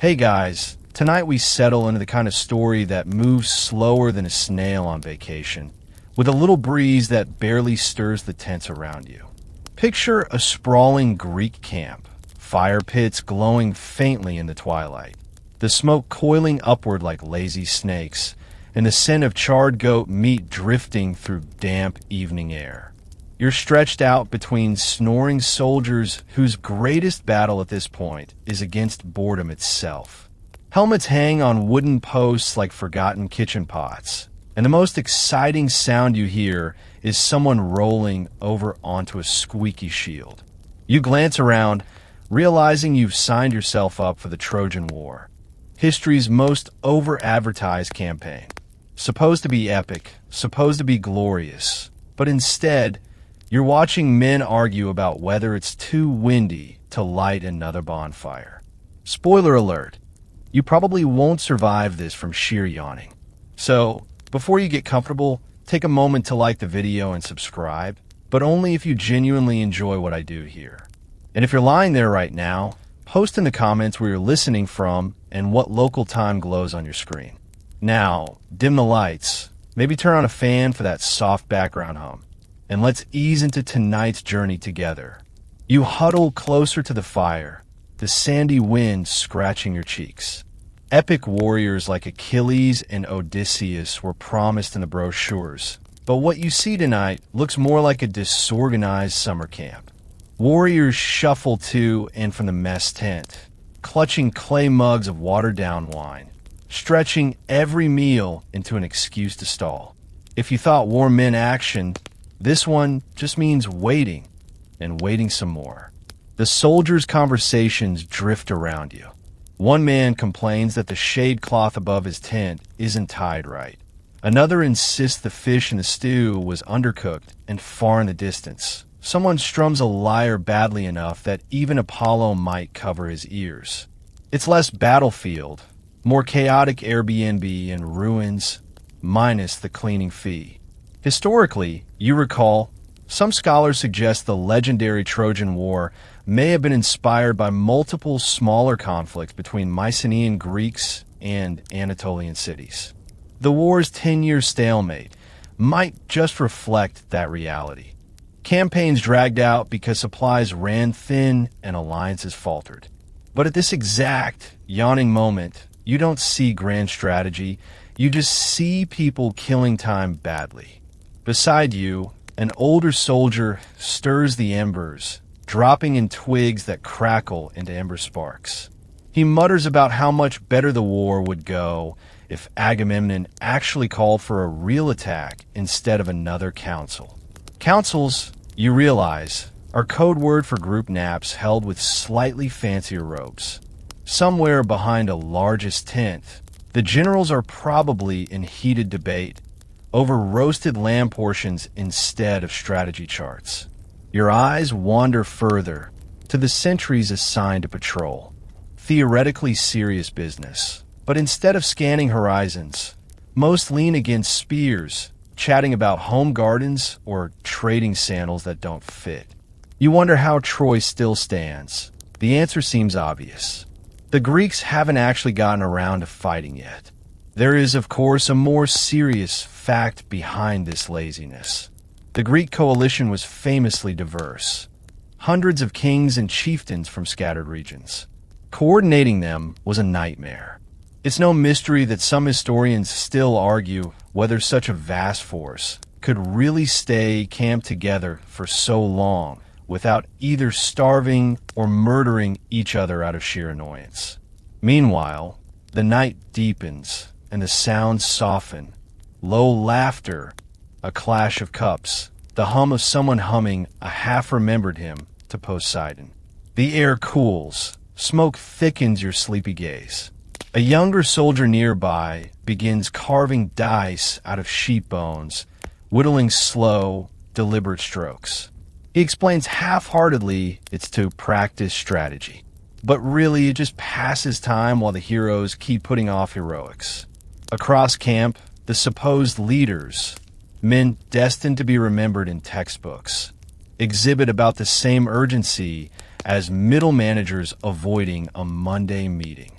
Hey guys, tonight we settle into the kind of story that moves slower than a snail on vacation, with a little breeze that barely stirs the tents around you. Picture a sprawling Greek camp, fire pits glowing faintly in the twilight, the smoke coiling upward like lazy snakes, and the scent of charred goat meat drifting through damp evening air. You're stretched out between snoring soldiers whose greatest battle at this point is against boredom itself. Helmets hang on wooden posts like forgotten kitchen pots, and the most exciting sound you hear is someone rolling over onto a squeaky shield. You glance around, realizing you've signed yourself up for the Trojan War, history's most over-advertised campaign. Supposed to be epic, supposed to be glorious, but instead, you're watching men argue about whether it's too windy to light another bonfire. Spoiler alert, you probably won't survive this from sheer yawning. So, before you get comfortable, take a moment to like the video and subscribe, but only if you genuinely enjoy what I do here. And if you're lying there right now, post in the comments where you're listening from and what local time glows on your screen. Now, dim the lights, maybe turn on a fan for that soft background hum, and let's ease into tonight's journey together. You huddle closer to the fire, the sandy wind scratching your cheeks. Epic warriors like Achilles and Odysseus were promised in the brochures, but what you see tonight looks more like a disorganized summer camp. Warriors shuffle to and from the mess tent, clutching clay mugs of watered-down wine, stretching every meal into an excuse to stall. If you thought war meant action, this one just means waiting, and waiting some more. The soldiers' conversations drift around you. One man complains that the shade cloth above his tent isn't tied right. Another insists the fish in the stew was undercooked and far in the distance. Someone strums a lyre badly enough that even Apollo might cover his ears. It's less battlefield, more chaotic Airbnb and ruins, minus the cleaning fee. Historically, you recall, some scholars suggest the legendary Trojan War may have been inspired by multiple smaller conflicts between Mycenaean Greeks and Anatolian cities. The war's 10-year stalemate might just reflect that reality. Campaigns dragged out because supplies ran thin and alliances faltered. But at this exact, yawning moment, you don't see grand strategy, you just see people killing time badly. Beside you, an older soldier stirs the embers, dropping in twigs that crackle into ember sparks. He mutters about how much better the war would go if Agamemnon actually called for a real attack instead of another council. Councils, you realize, are code word for group naps held with slightly fancier robes. Somewhere behind a largest tent, the generals are probably in heated debate over roasted lamb portions instead of strategy charts. Your eyes wander further to the sentries assigned to patrol. Theoretically serious business, but instead of scanning horizons, most lean against spears, chatting about home gardens or trading sandals that don't fit. You wonder how Troy still stands. The answer seems obvious. The Greeks haven't actually gotten around to fighting yet. There is, of course, a more serious fact behind this laziness. The Greek coalition was famously diverse. Hundreds of kings and chieftains from scattered regions. Coordinating them was a nightmare. It's no mystery that some historians still argue whether such a vast force could really stay camped together for so long without either starving or murdering each other out of sheer annoyance. Meanwhile, the night deepens and the sounds soften. Low laughter, a clash of cups, the hum of someone humming a half-remembered hymn to Poseidon. The air cools, smoke thickens your sleepy gaze. A younger soldier nearby begins carving dice out of sheep bones, whittling slow, deliberate strokes. He explains half-heartedly it's to practice strategy, but really it just passes time while the heroes keep putting off heroics. Across camp, the supposed leaders, men destined to be remembered in textbooks, exhibit about the same urgency as middle managers avoiding a Monday meeting.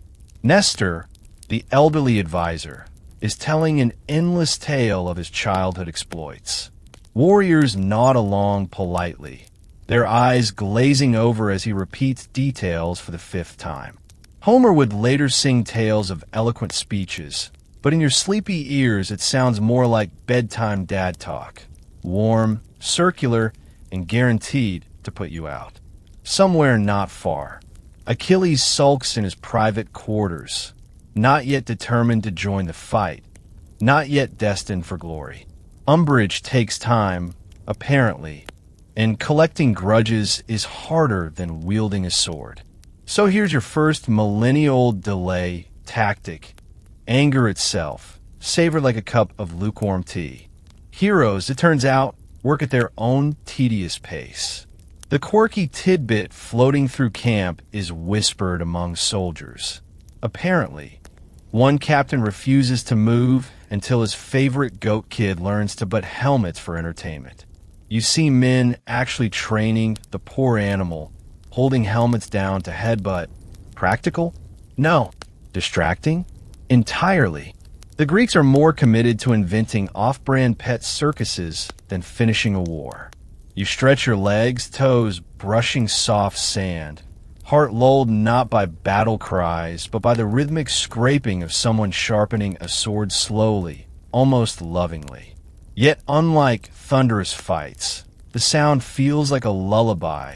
Nestor, the elderly advisor, is telling an endless tale of his childhood exploits. Warriors nod along politely, their eyes glazing over as he repeats details for the fifth time. Homer would later sing tales of eloquent speeches, but in your sleepy ears it sounds more like bedtime dad talk. Warm, circular, and guaranteed to put you out. Somewhere not far, Achilles sulks in his private quarters, not yet determined to join the fight, not yet destined for glory. Umbrage takes time, apparently, and collecting grudges is harder than wielding a sword. So here's your first millennial delay tactic: anger itself, savored like a cup of lukewarm tea. Heroes, it turns out, work at their own tedious pace. The quirky tidbit floating through camp is whispered among soldiers. Apparently, one captain refuses to move until his favorite goat kid learns to butt helmets for entertainment. You see men actually training the poor animal, holding helmets down to headbutt. Practical? No. Distracting? Entirely. The Greeks are more committed to inventing off-brand pet circuses than finishing a war. You stretch your legs, toes brushing soft sand, heart lulled not by battle cries, but by the rhythmic scraping of someone sharpening a sword slowly, almost lovingly. Yet unlike thunderous fights, the sound feels like a lullaby,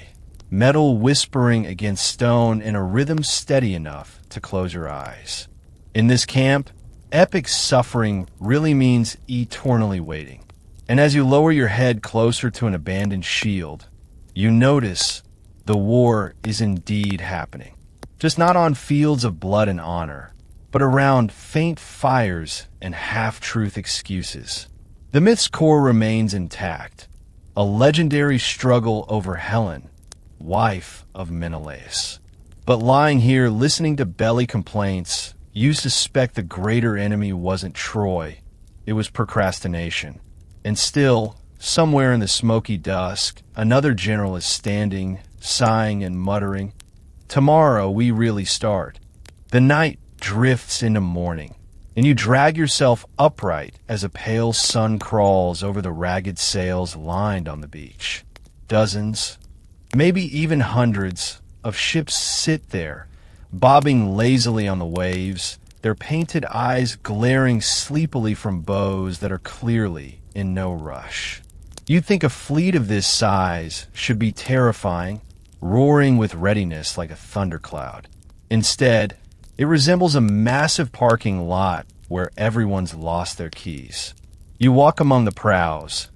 metal whispering against stone in a rhythm steady enough to close your eyes. In this camp, epic suffering really means eternally waiting. And as you lower your head closer to an abandoned shield, you notice the war is indeed happening. Just not on fields of blood and honor, but around faint fires and half-truth excuses. The myth's core remains intact, a legendary struggle over Helen, wife of Menelaus. But lying here listening to belly complaints, you suspect the greater enemy wasn't Troy, it was procrastination. And still, somewhere in the smoky dusk, another general is standing, sighing and muttering. Tomorrow we really start. The night drifts into morning, and you drag yourself upright as a pale sun crawls over the ragged sails lined on the beach. Dozens, maybe even hundreds, of ships sit there, bobbing lazily on the waves, their painted eyes glaring sleepily from bows that are clearly in no rush. You'd think a fleet of this size should be terrifying, roaring with readiness like a thundercloud. Instead, it resembles a massive parking lot where everyone's lost their keys. You walk among the prows,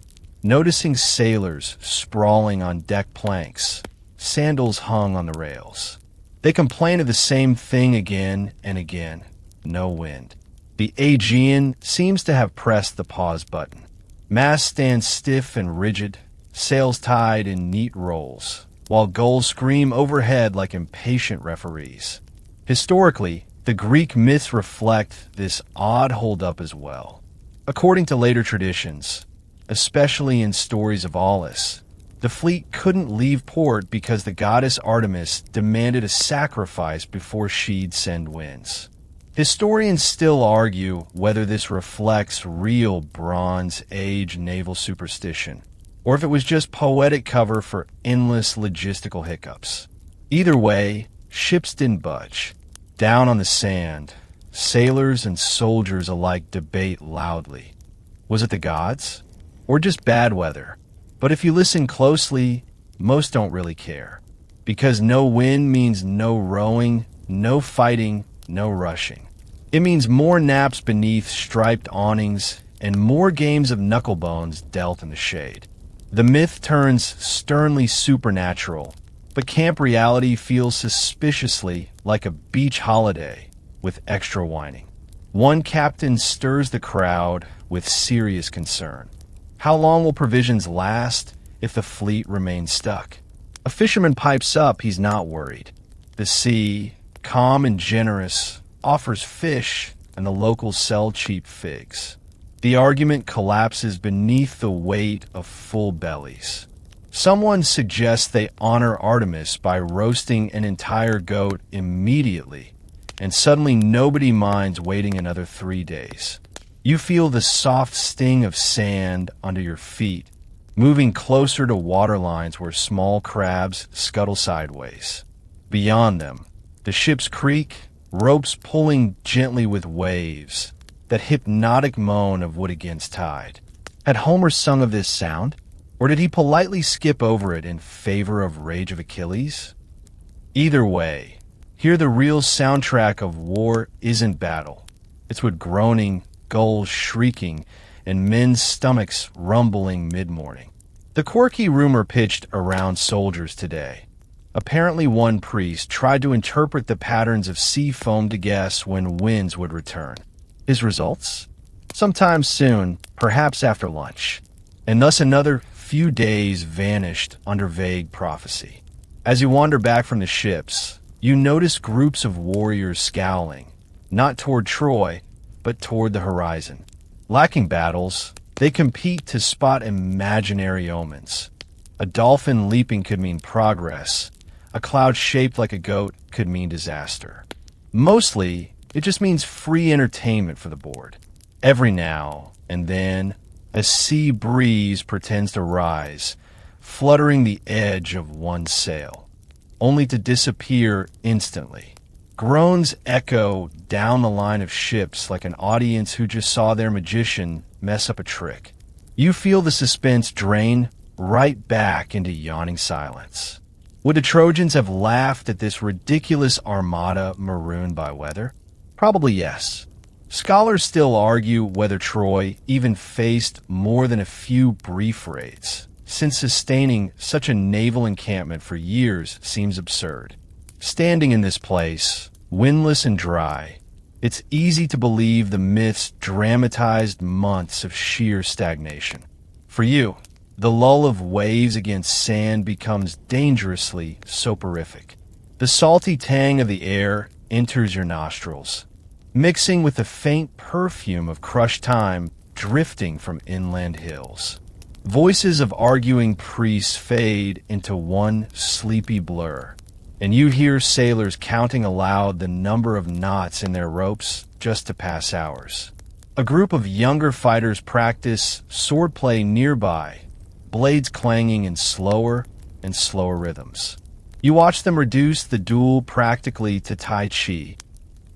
noticing sailors sprawling on deck planks, sandals hung on the rails. They complain of the same thing again and again. No wind. The Aegean seems to have pressed the pause button. Masts stand stiff and rigid, sails tied in neat rolls, while gulls scream overhead like impatient referees. Historically, the Greek myths reflect this odd holdup as well. According to later traditions, especially in stories of Aulis, the fleet couldn't leave port because the goddess Artemis demanded a sacrifice before she'd send winds. Historians still argue whether this reflects real Bronze Age naval superstition, or if it was just poetic cover for endless logistical hiccups. Either way, ships didn't budge. Down on the sand, sailors and soldiers alike debate loudly. Was it the gods? Or just bad weather? But if you listen closely, most don't really care. Because no wind means no rowing, no fighting, no rushing. It means more naps beneath striped awnings and more games of knucklebones dealt in the shade. The myth turns sternly supernatural, but camp reality feels suspiciously like a beach holiday with extra whining. One captain stirs the crowd with serious concern. How long will provisions last if the fleet remains stuck? A fisherman pipes up he's not worried. The sea, calm and generous, offers fish, and the locals sell cheap figs. The argument collapses beneath the weight of full bellies. Someone suggests they honor Artemis by roasting an entire goat immediately and suddenly nobody minds waiting another 3 days. You feel the soft sting of sand under your feet, moving closer to water lines where small crabs scuttle sideways. Beyond them, the ships creak, ropes pulling gently with waves, that hypnotic moan of wood against tide. Had Homer sung of this sound, or did he politely skip over it in favor of Rage of Achilles? Either way, hear the real soundtrack of war isn't battle. It's with groaning, gulls shrieking, and men's stomachs rumbling mid-morning. The quirky rumor pitched around soldiers today. Apparently one priest tried to interpret the patterns of sea foam to guess when winds would return. His results? Sometime soon, perhaps after lunch. And thus another few days vanished under vague prophecy. As you wander back from the ships, you notice groups of warriors scowling, not toward Troy, but toward the horizon. Lacking battles, they compete to spot imaginary omens. A dolphin leaping could mean progress. A cloud shaped like a goat could mean disaster. Mostly, it just means free entertainment for the board. Every now and then, a sea breeze pretends to rise, fluttering the edge of one sail, only to disappear instantly. Groans echo down the line of ships like an audience who just saw their magician mess up a trick. You feel the suspense drain right back into yawning silence. Would the Trojans have laughed at this ridiculous armada marooned by weather? Probably yes. Scholars still argue whether Troy even faced more than a few brief raids, since sustaining such a naval encampment for years seems absurd. Standing in this place, windless and dry, it's easy to believe the myths dramatized months of sheer stagnation. For you, the lull of waves against sand becomes dangerously soporific. The salty tang of the air enters your nostrils, mixing with the faint perfume of crushed time drifting from inland hills. Voices of arguing priests fade into one sleepy blur, and you hear sailors counting aloud the number of knots in their ropes just to pass hours. A group of younger fighters practice swordplay nearby, blades clanging in slower and slower rhythms. You watch them reduce the duel practically to Tai Chi,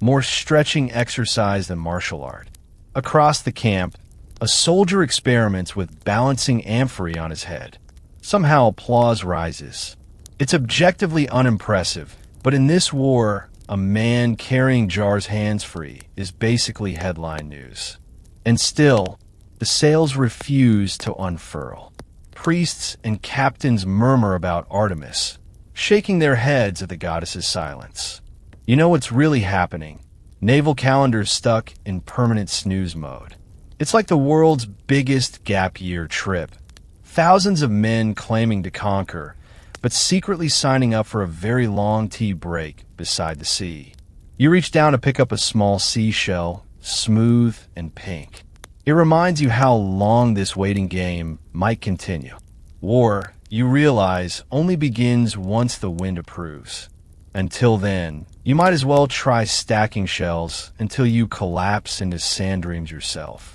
more stretching exercise than martial art. Across the camp, a soldier experiments with balancing amphory on his head. Somehow applause rises. It's objectively unimpressive, but in this war, a man carrying jars hands-free is basically headline news. And still, the sails refuse to unfurl. Priests and captains murmur about Artemis, shaking their heads at the goddess's silence. You know what's really happening? Naval calendars stuck in permanent snooze mode. It's like the world's biggest gap year trip. Thousands of men claiming to conquer, but secretly signing up for a very long tea break beside the sea. You reach down to pick up a small seashell, smooth and pink. It reminds you how long this waiting game might continue. War, you realize, only begins once the wind approves. Until then, you might as well try stacking shells until you collapse into sand dreams yourself.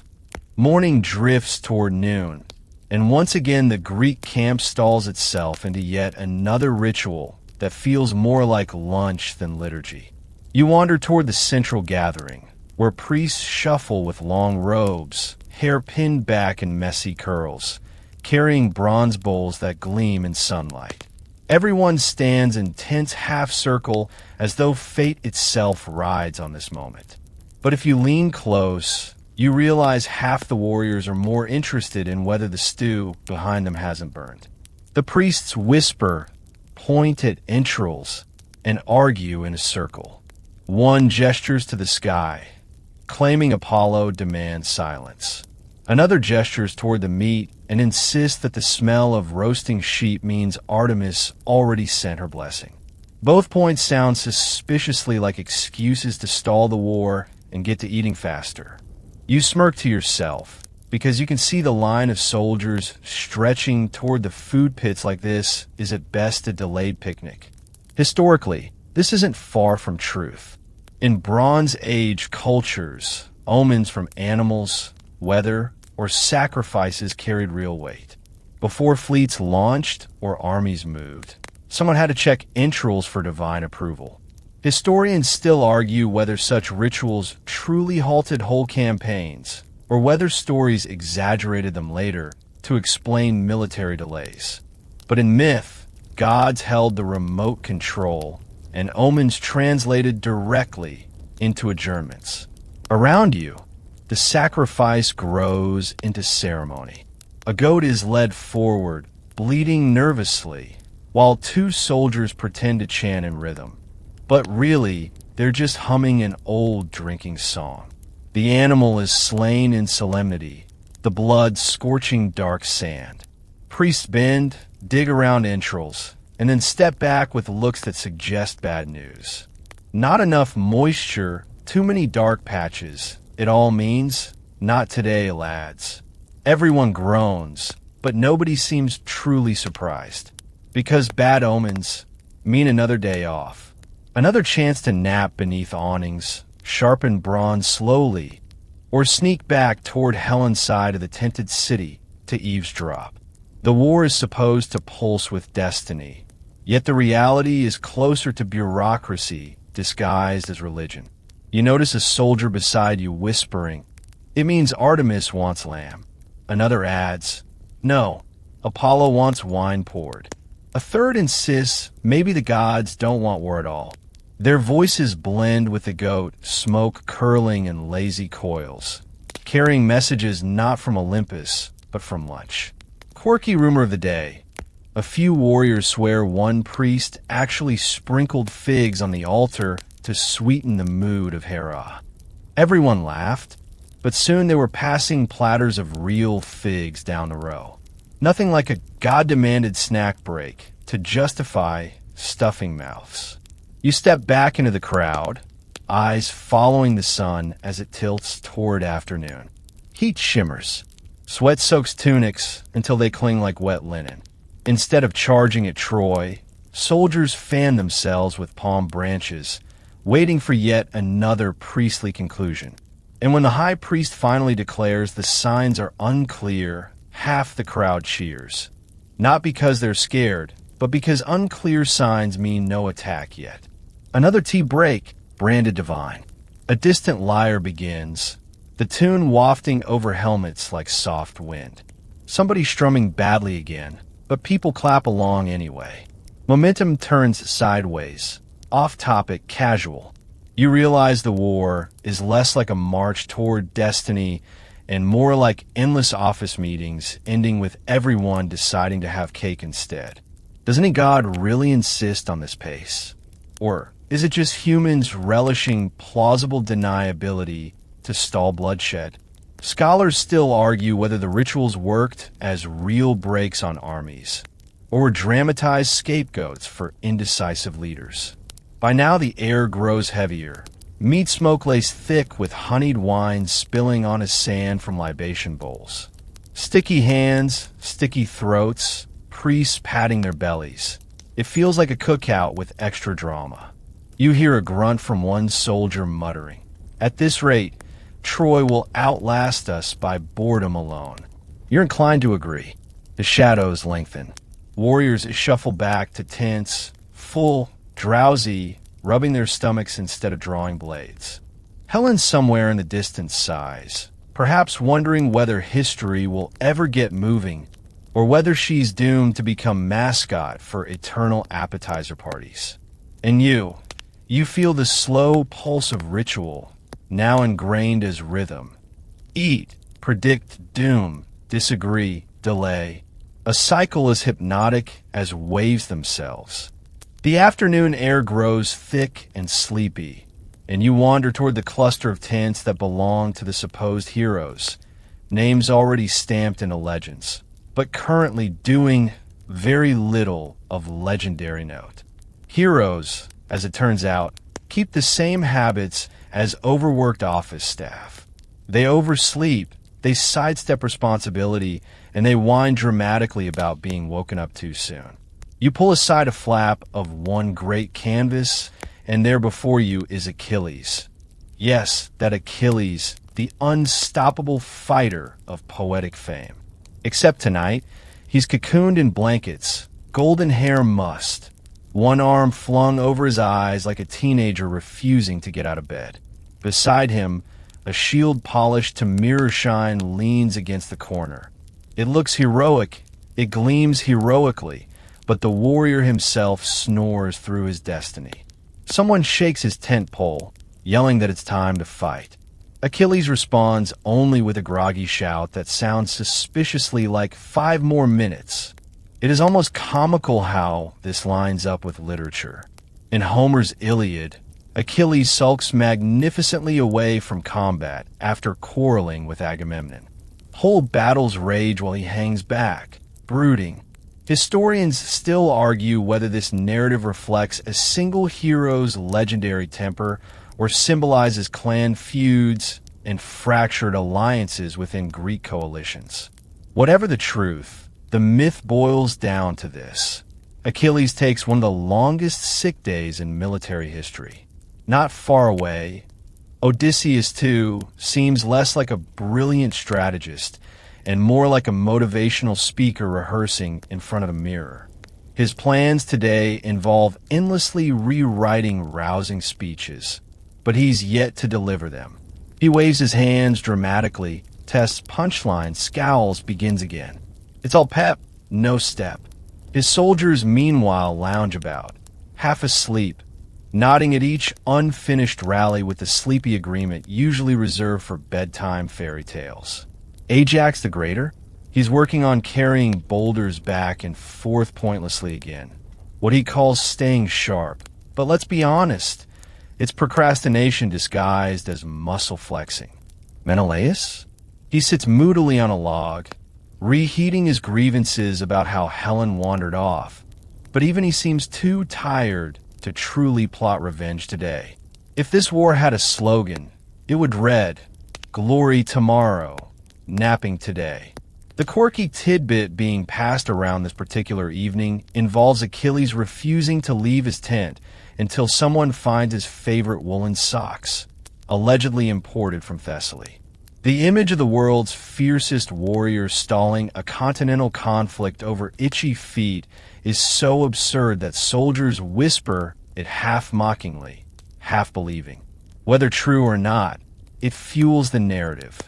Morning drifts toward noon, and once again the Greek camp stalls itself into yet another ritual that feels more like lunch than liturgy. You wander toward the central gathering, where priests shuffle with long robes, hair pinned back in messy curls, carrying bronze bowls that gleam in sunlight. Everyone stands in tense half-circle as though fate itself rides on this moment. But if you lean close, you realize half the warriors are more interested in whether the stew behind them hasn't burned. The priests whisper, point at entrails, and argue in a circle. One gestures to the sky, claiming Apollo demands silence. Another gestures toward the meat and insists that the smell of roasting sheep means Artemis already sent her blessing. Both points sound suspiciously like excuses to stall the war and get to eating faster. You smirk to yourself, because you can see the line of soldiers stretching toward the food pits like this is at best a delayed picnic. Historically, this isn't far from truth. In Bronze Age cultures, omens from animals, weather, or sacrifices carried real weight. Before fleets launched or armies moved, someone had to check entrails for divine approval. Historians still argue whether such rituals truly halted whole campaigns, or whether stories exaggerated them later to explain military delays. But in myth, gods held the remote control, and omens translated directly into adjournments. Around you, the sacrifice grows into ceremony. A goat is led forward, bleating nervously, while two soldiers pretend to chant in rhythm. But really, they're just humming an old drinking song. The animal is slain in solemnity, the blood scorching dark sand. Priests bend, dig around entrails, and then step back with looks that suggest bad news. Not enough moisture, too many dark patches. It all means, not today, lads. Everyone groans, but nobody seems truly surprised. Because bad omens mean another day off. Another chance to nap beneath awnings, sharpen bronze slowly, or sneak back toward Helen's side of the tented city to eavesdrop. The war is supposed to pulse with destiny, yet the reality is closer to bureaucracy disguised as religion. You notice a soldier beside you whispering, "It means Artemis wants lamb." Another adds, "No, Apollo wants wine poured." A third insists maybe the gods don't want war at all. Their voices blend with the goat, smoke curling in lazy coils, carrying messages not from Olympus, but from lunch. Quirky rumor of the day. A few warriors swear one priest actually sprinkled figs on the altar to sweeten the mood of Hera. Everyone laughed, but soon they were passing platters of real figs down the row. Nothing like a God-demanded snack break to justify stuffing mouths. You step back into the crowd, eyes following the sun as it tilts toward afternoon. Heat shimmers. Sweat soaks tunics until they cling like wet linen. Instead of charging at Troy, soldiers fan themselves with palm branches, waiting for yet another priestly conclusion. And when the high priest finally declares the signs are unclear, half the crowd cheers. Not because they're scared, but because unclear signs mean no attack yet. Another tea break, branded divine. A distant lyre begins, the tune wafting over helmets like soft wind. Somebody strumming badly again, but people clap along anyway. Momentum turns sideways, off-topic, casual. You realize the war is less like a march toward destiny and more like endless office meetings ending with everyone deciding to have cake instead. Does any god really insist on this pace? Or is it just humans relishing plausible deniability to stall bloodshed? Scholars still argue whether the rituals worked as real breaks on armies, or were dramatized scapegoats for indecisive leaders. By now the air grows heavier. Meat smoke lays thick with honeyed wine spilling on a sand from libation bowls. Sticky hands, sticky throats, priests patting their bellies. It feels like a cookout with extra drama. You hear a grunt from one soldier muttering, "At this rate, Troy will outlast us by boredom alone." You're inclined to agree. The shadows lengthen. Warriors shuffle back to tents, full, drowsy, rubbing their stomachs instead of drawing blades. Helen somewhere in the distance sighs, perhaps wondering whether history will ever get moving or whether she's doomed to become mascot for eternal appetizer parties. And you feel the slow pulse of ritual, now ingrained as rhythm. Eat, predict doom, disagree, delay. A cycle as hypnotic as waves themselves. The afternoon air grows thick and sleepy, and you wander toward the cluster of tents that belong to the supposed heroes, names already stamped into legends, but currently doing very little of legendary note. Heroes, as it turns out, keep the same habits as overworked office staff. They oversleep, they sidestep responsibility, and they whine dramatically about being woken up too soon. You pull aside a flap of one great canvas, and there before you is Achilles. Yes, that Achilles, the unstoppable fighter of poetic fame. Except tonight, he's cocooned in blankets, golden hair mussed, one arm flung over his eyes like a teenager refusing to get out of bed. Beside him, a shield polished to mirror shine leans against the corner. It looks heroic, it gleams heroically, but the warrior himself snores through his destiny. Someone shakes his tent pole, yelling that it's time to fight. Achilles responds only with a groggy shout that sounds suspiciously like 5 more minutes. It is almost comical how this lines up with literature. In Homer's Iliad, Achilles sulks magnificently away from combat after quarreling with Agamemnon. Whole battles rage while he hangs back, brooding. Historians still argue whether this narrative reflects a single hero's legendary temper or symbolizes clan feuds and fractured alliances within Greek coalitions. Whatever the truth, the myth boils down to this. Achilles takes one of the longest sick days in military history. Not far away, Odysseus, too, seems less like a brilliant strategist and more like a motivational speaker rehearsing in front of a mirror. His plans today involve endlessly rewriting rousing speeches, but he's yet to deliver them. He waves his hands dramatically, tests punchlines, scowls, begins again. It's all pep, no step. His soldiers meanwhile lounge about, half asleep, nodding at each unfinished rally with the sleepy agreement usually reserved for bedtime fairy tales. Ajax the Greater? He's working on carrying boulders back and forth pointlessly again. What he calls staying sharp. But let's be honest, it's procrastination disguised as muscle flexing. Menelaus? He sits moodily on a log, reheating his grievances about how Helen wandered off. But even he seems too tired to truly plot revenge today. If this war had a slogan, it would read, "Glory tomorrow, napping today." The quirky tidbit being passed around this particular evening involves Achilles refusing to leave his tent until someone finds his favorite woolen socks, allegedly imported from Thessaly. The image of the world's fiercest warrior stalling a continental conflict over itchy feet is so absurd that soldiers whisper it half mockingly, half believing. Whether true or not, it fuels the narrative.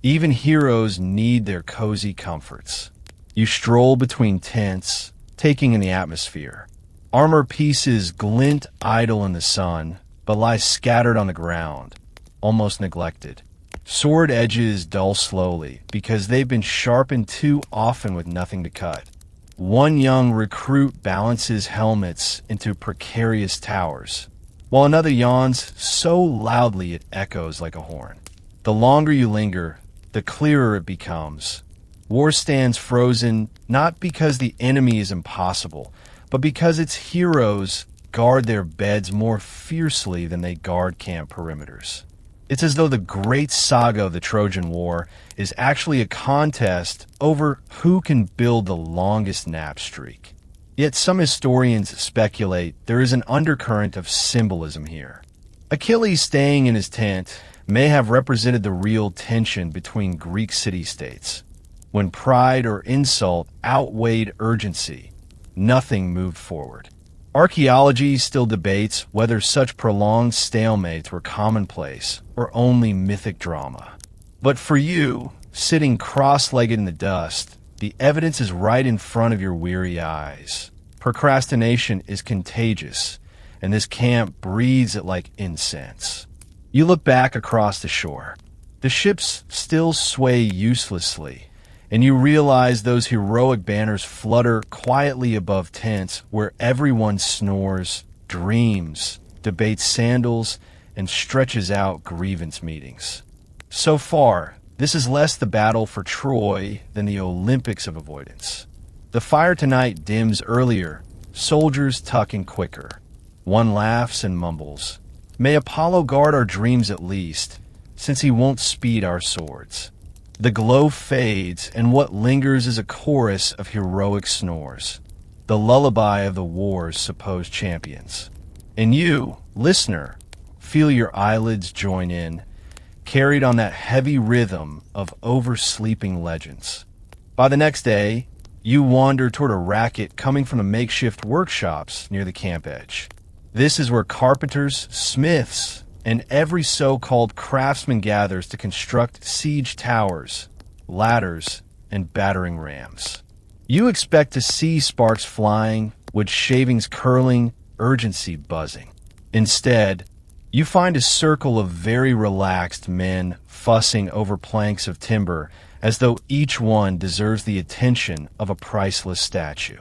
Even heroes need their cozy comforts. You stroll between tents, taking in the atmosphere. Armor pieces glint idle in the sun, but lie scattered on the ground, almost neglected. Sword edges dull slowly because they've been sharpened too often with nothing to cut. One young recruit balances helmets into precarious towers, while another yawns so loudly it echoes like a horn. The longer you linger, the clearer it becomes. War stands frozen not because the enemy is impossible, but because its heroes guard their beds more fiercely than they guard camp perimeters. It's as though the great saga of the Trojan War is actually a contest over who can build the longest nap streak. Yet some historians speculate there is an undercurrent of symbolism here. Achilles staying in his tent may have represented the real tension between Greek city-states. When pride or insult outweighed urgency, nothing moved forward. Archaeology still debates whether such prolonged stalemates were commonplace or only mythic drama. But for you, sitting cross-legged in the dust, the evidence is right in front of your weary eyes. Procrastination is contagious, and this camp breathes it like incense. You look back across the shore. The ships still sway uselessly, and you realize those heroic banners flutter quietly above tents where everyone snores, dreams, debates sandals, and stretches out grievance meetings. So far, this is less the battle for Troy than the Olympics of avoidance. The fire tonight dims earlier, soldiers tuck in quicker. One laughs and mumbles, "May Apollo guard our dreams at least, since he won't speed our swords." The glow fades, and what lingers is a chorus of heroic snores, the lullaby of the war's supposed champions. And you, listener, feel your eyelids join in, carried on that heavy rhythm of oversleeping legends. By the next day, you wander toward a racket coming from the makeshift workshops near the camp edge. This is where carpenters, smiths, and every so-called craftsman gathers to construct siege towers, ladders, and battering rams. You expect to see sparks flying, wood shavings curling, urgency buzzing. Instead, you find a circle of very relaxed men fussing over planks of timber as though each one deserves the attention of a priceless statue.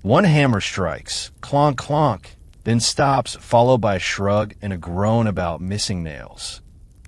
One hammer strikes, clonk clonk, then stops, followed by a shrug and a groan about missing nails.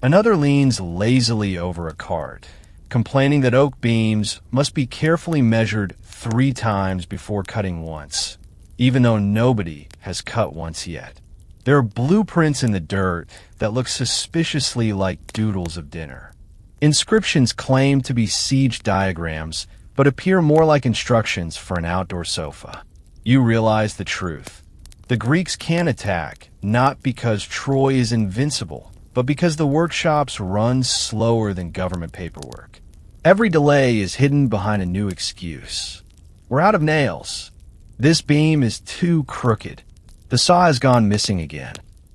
Another leans lazily over a cart, complaining that oak beams must be carefully measured 3 times before cutting once, even though nobody has cut once yet. There are blueprints in the dirt that look suspiciously like doodles of dinner. Inscriptions claim to be siege diagrams, but appear more like instructions for an outdoor sofa. You realize the truth. The Greeks can attack, not because Troy is invincible, but because the workshops run slower than government paperwork. Every delay is hidden behind a new excuse. We're out of nails. This beam is too crooked. The saw has gone missing again.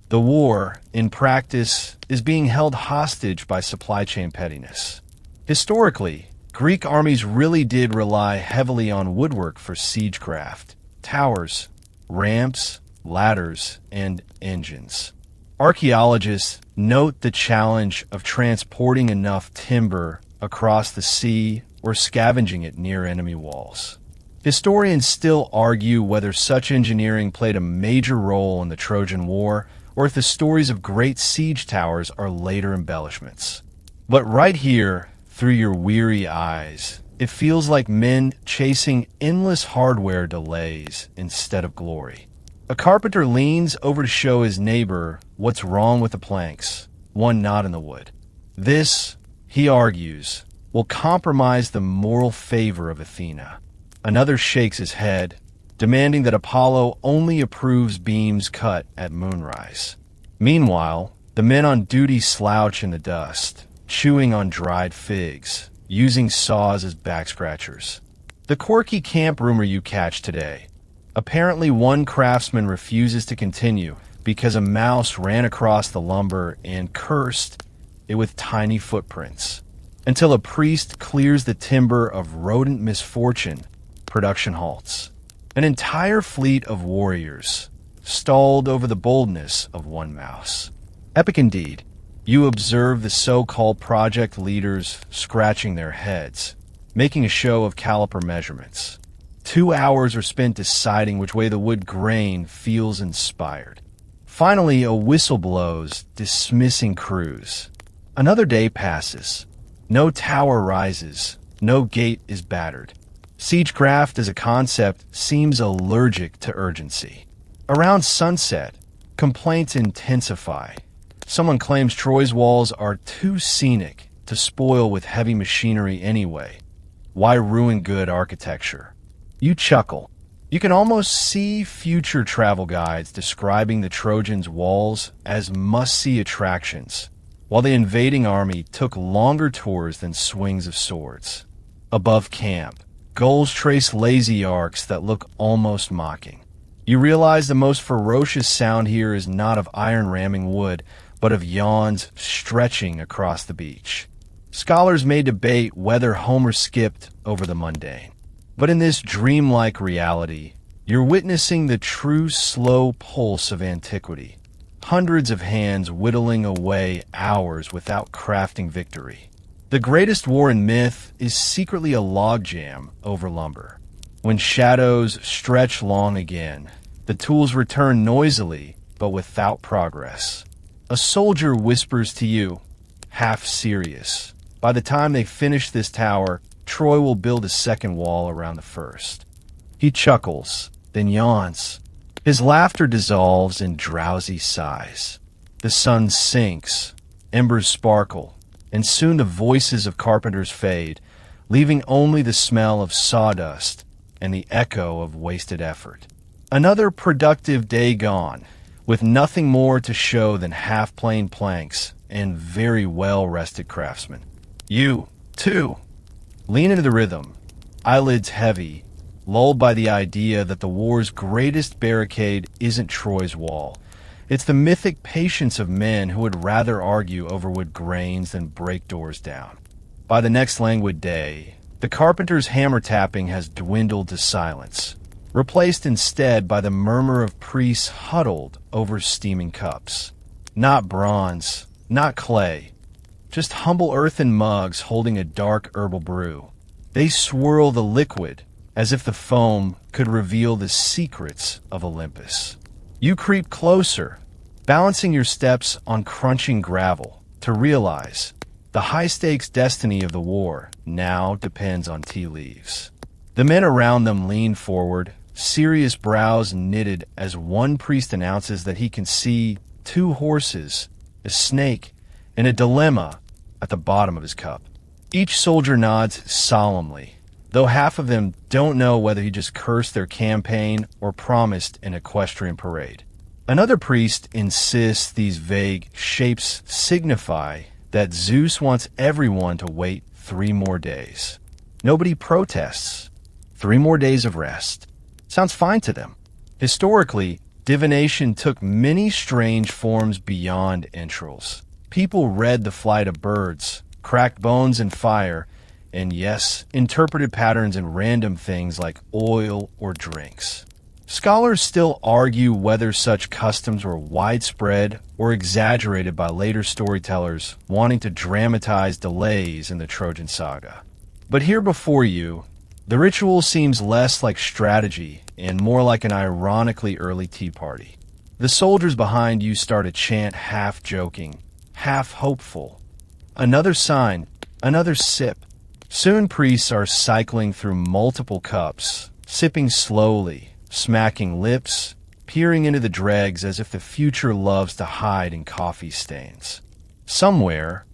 The war, in practice, is being held hostage by supply chain pettiness. Historically, Greek armies really did rely heavily on woodwork for siegecraft, towers, ramps, ladders, and engines. Archaeologists note the challenge of transporting enough timber across the sea or scavenging it near enemy walls. Historians still argue whether such engineering played a major role in the Trojan War or if the stories of great siege towers are later embellishments. But right here, through your weary eyes, it feels like men chasing endless hardware delays instead of glory. A carpenter leans over to show his neighbor what's wrong with the planks, one knot in the wood. This, he argues, will compromise the moral favor of Athena. Another shakes his head, demanding that Apollo only approves beams cut at moonrise. Meanwhile, the men on duty slouch in the dust, chewing on dried figs, using saws as back scratchers. The quirky camp rumor you catch today. Apparently one craftsman refuses to continue because a mouse ran across the lumber and cursed it with tiny footprints. Until a priest clears the timber of rodent misfortune, production halts. An entire fleet of warriors stalled over the boldness of one mouse. Epic indeed. You observe the so-called project leaders scratching their heads, making a show of caliper measurements. 2 hours are spent deciding which way the wood grain feels inspired. Finally, a whistle blows, dismissing crews. Another day passes. No tower rises. No gate is battered. Siegecraft as a concept seems allergic to urgency. Around sunset, complaints intensify. Someone claims Troy's walls are too scenic to spoil with heavy machinery anyway. Why ruin good architecture? You chuckle. You can almost see future travel guides describing the Trojans' walls as must-see attractions, while the invading army took longer tours than swings of swords. Above camp, gulls trace lazy arcs that look almost mocking. You realize the most ferocious sound here is not of iron ramming wood, but of yawns stretching across the beach. Scholars may debate whether Homer skipped over the mundane. But in this dreamlike reality, you're witnessing the true slow pulse of antiquity. Hundreds of hands whittling away hours without crafting victory. The greatest war in myth is secretly a logjam over lumber. When shadows stretch long again, the tools return noisily, but without progress. A soldier whispers to you, half serious. By the time they finish this tower, Troy will build a second wall around the first. He chuckles, then yawns. His laughter dissolves in drowsy sighs. The sun sinks, embers sparkle, and soon the voices of carpenters fade, leaving only the smell of sawdust and the echo of wasted effort. Another productive day gone. with nothing more to show than half-planed planks and very well-rested craftsmen. You, too, lean into the rhythm, eyelids heavy, lulled by the idea that the war's greatest barricade isn't Troy's wall. It's the mythic patience of men who would rather argue over wood grains than break doors down. By the next languid day, the carpenter's hammer tapping has dwindled to silence, replaced instead by the murmur of priests huddled over steaming cups. Not bronze, not clay, just humble earthen mugs holding a dark herbal brew. They swirl the liquid as if the foam could reveal the secrets of Olympus. You creep closer, balancing your steps on crunching gravel, to realize the high-stakes destiny of the war now depends on tea leaves. The men around them lean forward, serious brows knitted as one priest announces that he can see 2 horses, a snake, and a dilemma at the bottom of his cup. Each soldier nods solemnly, though half of them don't know whether he just cursed their campaign or promised an equestrian parade. Another priest insists these vague shapes signify that Zeus wants everyone to wait 3 more days. Nobody protests. 3 more days of rest. Sounds fine to them. Historically, divination took many strange forms beyond entrails. People read the flight of birds, cracked bones in fire, and yes, interpreted patterns in random things like oil or drinks. Scholars still argue whether such customs were widespread or exaggerated by later storytellers wanting to dramatize delays in the Trojan saga. But here before you, the ritual seems less like strategy and more like an ironically early tea party. The soldiers behind you start a chant half joking, half hopeful. Another sign, another sip. Soon priests are cycling through multiple cups, sipping slowly, smacking lips, peering into the dregs as if the future loves to hide in coffee stains. Somewhere,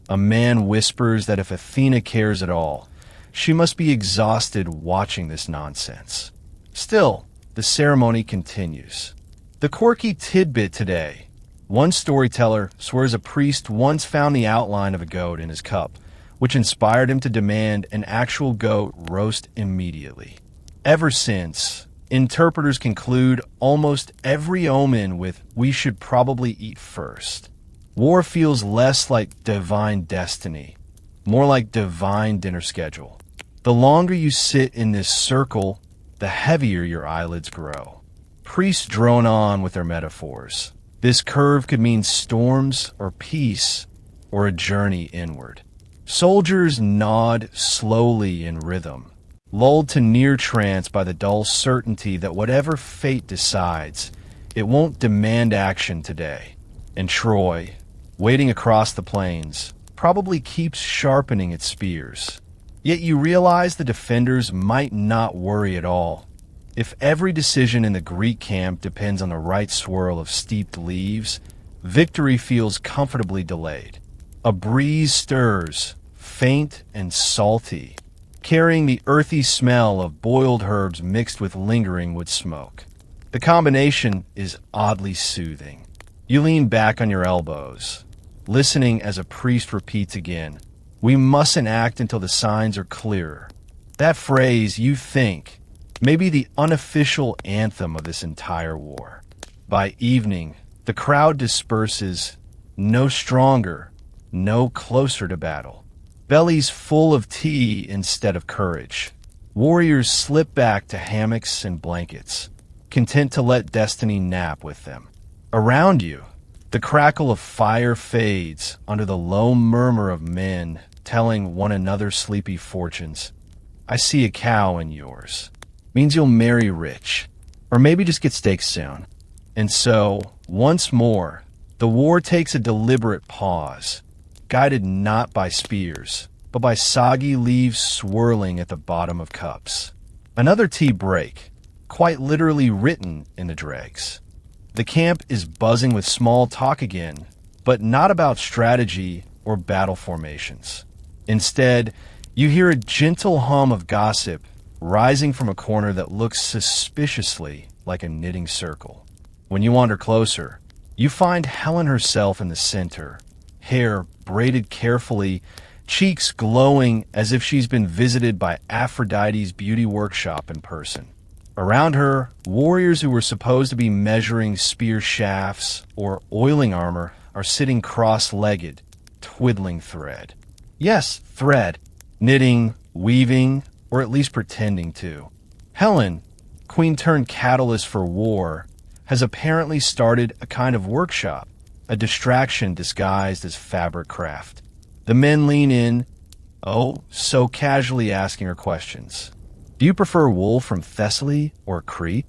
a man whispers that if Athena cares at all, she must be exhausted watching this nonsense. Still, the ceremony continues. The quirky tidbit today. One storyteller swears a priest once found the outline of a goat in his cup, which inspired him to demand an actual goat roast immediately. Ever since, interpreters conclude almost every omen with, "We should probably eat first." War feels less like divine destiny, more like divine dinner schedule. The longer you sit in this circle, the heavier your eyelids grow. Priests drone on with their metaphors. This curve could mean storms or peace or a journey inward. Soldiers nod slowly in rhythm, lulled to near trance by the dull certainty that whatever fate decides, it won't demand action today. And Troy, waiting across the plains, probably keeps sharpening its spears. Yet you realize the defenders might not worry at all. If every decision in the Greek camp depends on the right swirl of steeped leaves, victory feels comfortably delayed. A breeze stirs, faint and salty, carrying the earthy smell of boiled herbs mixed with lingering wood smoke. The combination is oddly soothing. You lean back on your elbows, listening as a priest repeats again, "We mustn't act until the signs are clearer." That phrase, you think, may be the unofficial anthem of this entire war. By evening, the crowd disperses, no stronger, no closer to battle. Bellies full of tea instead of courage. Warriors slip back to hammocks and blankets, content to let destiny nap with them. Around you, the crackle of fire fades under the low murmur of men telling one another sleepy fortunes. "I see a cow in yours." Means you'll marry rich, or maybe just get steaks soon. And so, once more, the war takes a deliberate pause, guided not by spears, but by soggy leaves swirling at the bottom of cups. Another tea break, quite literally written in the dregs. The camp is buzzing with small talk again, but not about strategy or battle formations. Instead, you hear a gentle hum of gossip rising from a corner that looks suspiciously like a knitting circle. When you wander closer, you find Helen herself in the center, hair braided carefully, cheeks glowing as if she's been visited by Aphrodite's beauty workshop in person. Around her, warriors who were supposed to be measuring spear shafts or oiling armor are sitting cross-legged, twiddling thread. Yes, thread. Knitting, weaving, or at least pretending to. Helen, queen turned catalyst for war, has apparently started a kind of workshop, a distraction disguised as fabric craft. The men lean in, so casually asking her questions. Do you prefer wool from Thessaly or Crete?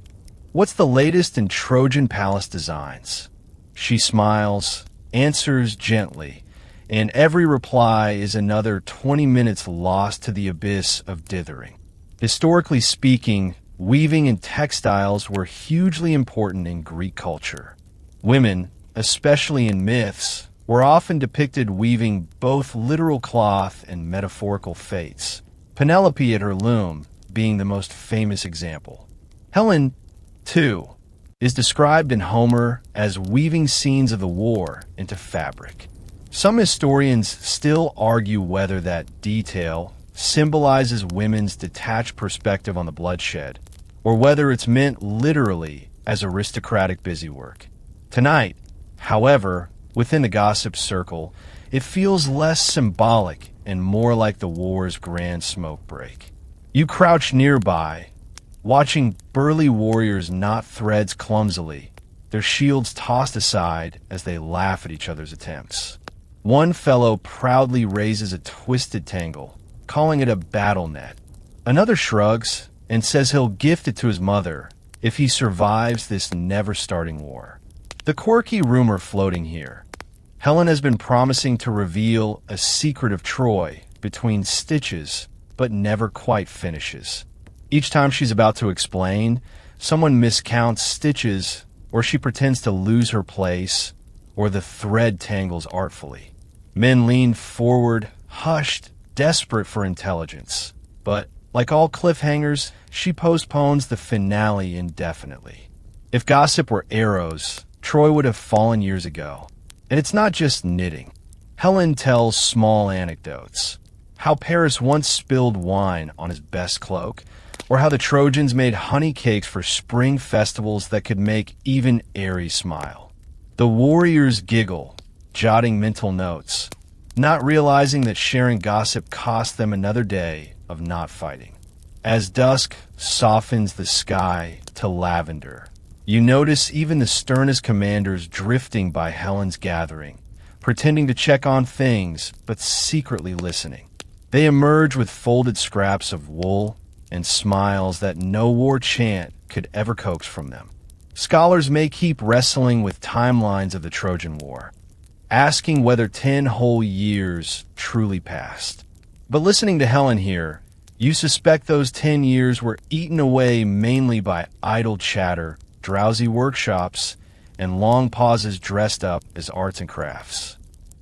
What's the latest in Trojan palace designs? She smiles, answers gently, and every reply is another 20 minutes lost to the abyss of dithering. Historically speaking, weaving and textiles were hugely important in Greek culture. Women, especially in myths, were often depicted weaving both literal cloth and metaphorical fates, Penelope at her loom being the most famous example. Helen, too, is described in Homer as weaving scenes of the war into fabric. Some historians still argue whether that detail symbolizes women's detached perspective on the bloodshed, or whether it's meant literally as aristocratic busywork. Tonight, however, within the gossip circle, it feels less symbolic and more like the war's grand smoke break. You crouch nearby, watching burly warriors knot threads clumsily, their shields tossed aside as they laugh at each other's attempts. One fellow proudly raises a twisted tangle, calling it a battle net. Another shrugs and says he'll gift it to his mother if he survives this never-starting war. The quirky rumor floating here. Helen has been promising to reveal a secret of Troy between stitches, but never quite finishes. Each time she's about to explain, someone miscounts stitches, or she pretends to lose her place, or the thread tangles artfully. Men lean forward, hushed, desperate for intelligence. But, like all cliffhangers, she postpones the finale indefinitely. If gossip were arrows, Troy would have fallen years ago. And it's not just knitting. Helen tells small anecdotes. How Paris once spilled wine on his best cloak, or how the Trojans made honey cakes for spring festivals that could make even Ares smile. The warriors giggle, jotting mental notes, not realizing that sharing gossip cost them another day of not fighting. As dusk softens the sky to lavender, you notice even the sternest commanders drifting by Helen's gathering, pretending to check on things, but secretly listening. They emerge with folded scraps of wool and smiles that no war chant could ever coax from them. Scholars may keep wrestling with timelines of the Trojan War, asking whether 10 whole years truly passed. But listening to Helen here, you suspect those 10 years were eaten away mainly by idle chatter, drowsy workshops, and long pauses dressed up as arts and crafts.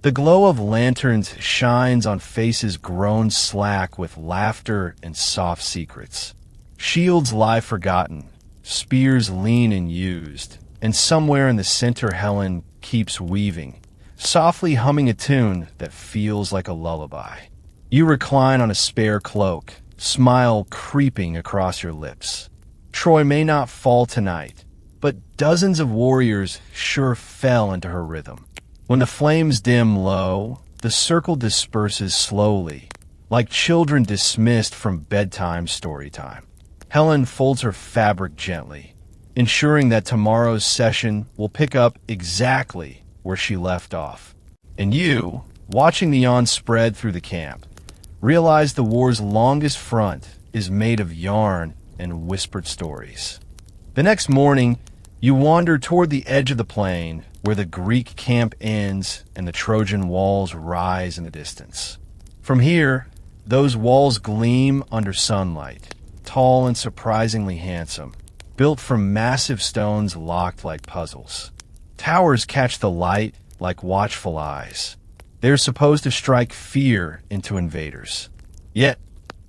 The glow of lanterns shines on faces grown slack with laughter and soft secrets. Shields lie forgotten, spears lean and used, and somewhere in the center Helen keeps weaving, softly humming a tune that feels like a lullaby. You recline on a spare cloak, smile creeping across your lips. Troy may not fall tonight, but dozens of warriors sure fell into her rhythm. When the flames dim low, the circle disperses slowly, like children dismissed from bedtime story time. Helen folds her fabric gently, ensuring that tomorrow's session will pick up exactly where she left off. And you, watching the yawn spread through the camp, realize the war's longest front is made of yarn and whispered stories. The next morning, you wander toward the edge of the plain where the Greek camp ends and the Trojan walls rise in the distance. From here, those walls gleam under sunlight, tall and surprisingly handsome, built from massive stones locked like puzzles. Towers catch the light like watchful eyes. They're supposed to strike fear into invaders. Yet,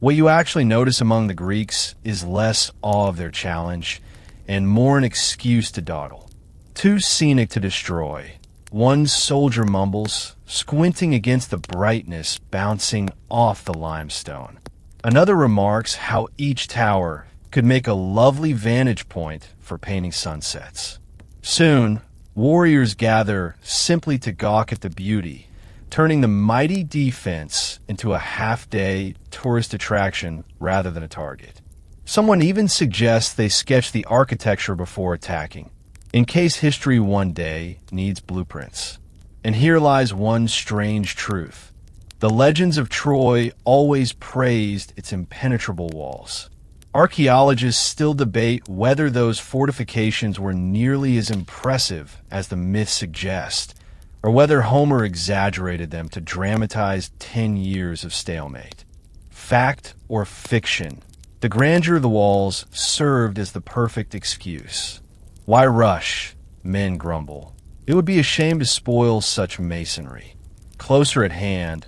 what you actually notice among the Greeks is less awe of their challenge and more an excuse to dawdle. Too scenic to destroy. One soldier mumbles, squinting against the brightness bouncing off the limestone. Another remarks how each tower could make a lovely vantage point for painting sunsets. Soon, warriors gather simply to gawk at the beauty, turning the mighty defense into a half-day tourist attraction rather than a target. Someone even suggests they sketch the architecture before attacking, in case history one day needs blueprints. And here lies one strange truth. The legends of Troy always praised its impenetrable walls. Archaeologists still debate whether those fortifications were nearly as impressive as the myths suggest, or whether Homer exaggerated them to dramatize 10 years of stalemate. Fact or fiction, the grandeur of the walls served as the perfect excuse. Why rush? Men grumble. It would be a shame to spoil such masonry. Closer at hand,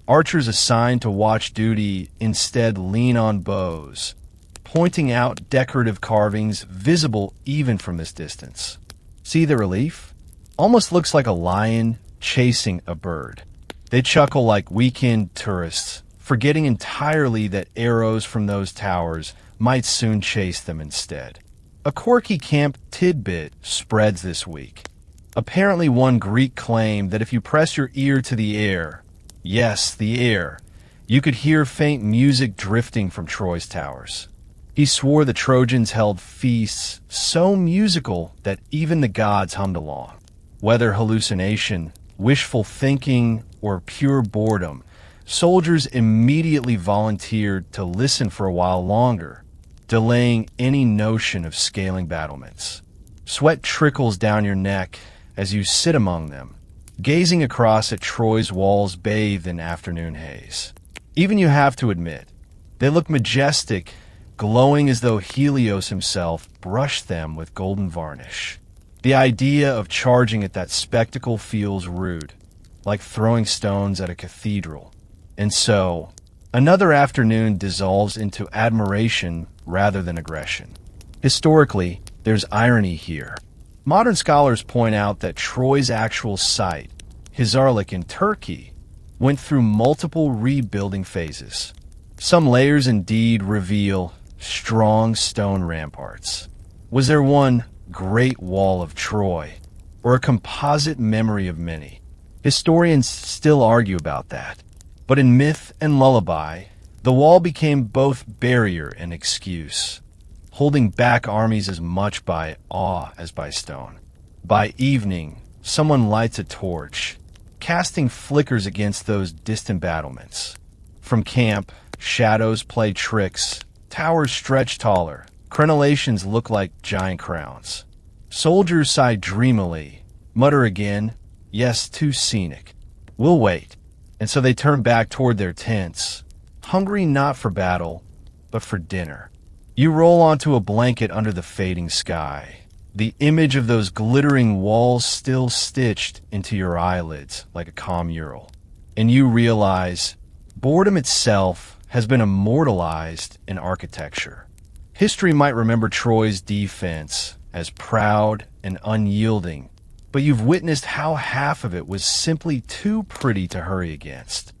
archers assigned to watch duty instead lean on bows, pointing out decorative carvings visible even from this distance. See the relief? Almost looks like a lion chasing a bird. They chuckle like weekend tourists, forgetting entirely that arrows from those towers might soon chase them instead. A quirky camp tidbit spreads this week. Apparently one Greek claimed that if you press your ear to the air, yes, the air, you could hear faint music drifting from Troy's towers. He swore the Trojans held feasts so musical that even the gods hummed along. Whether hallucination, wishful thinking, or pure boredom, soldiers immediately volunteered to listen for a while longer, delaying any notion of scaling battlements. Sweat trickles down your neck as you sit among them, gazing across at Troy's walls bathed in afternoon haze. Even you have to admit, they look majestic, glowing as though Helios himself brushed them with golden varnish. The idea of charging at that spectacle feels rude, like throwing stones at a cathedral. And so, another afternoon dissolves into admiration rather than aggression. Historically, there's irony here. Modern scholars point out that Troy's actual site, Hisarlik in Turkey, went through multiple rebuilding phases. Some layers indeed reveal strong stone ramparts. Was there one great wall of Troy, or a composite memory of many? Historians still argue about that. But in myth and lullaby, the wall became both barrier and excuse, holding back armies as much by awe as by stone. By evening, someone lights a torch, casting flickers against those distant battlements. From camp, shadows play tricks, towers stretch taller, crenellations look like giant crowns. Soldiers sigh dreamily, mutter again, yes, too scenic. We'll wait. And so they turn back toward their tents, hungry not for battle, but for dinner. You roll onto a blanket under the fading sky, the image of those glittering walls still stitched into your eyelids like a calm mural. And you realize boredom itself has been immortalized in architecture. History might remember Troy's defense as proud and unyielding, but you've witnessed how half of it was simply too pretty to hurry against.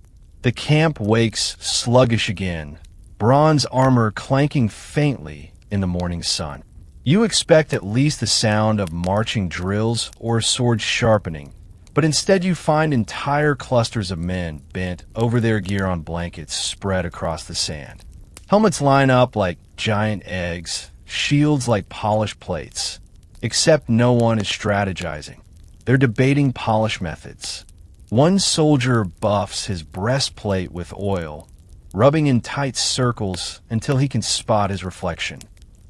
The camp wakes sluggish again, bronze armor clanking faintly in the morning sun. You expect at least the sound of marching drills or sword sharpening, but instead you find entire clusters of men bent over their gear on blankets spread across the sand. Helmets line up like giant eggs, shields like polished plates, except no one is strategizing. They're debating polish methods. One soldier buffs his breastplate with oil, rubbing in tight circles until he can spot his reflection.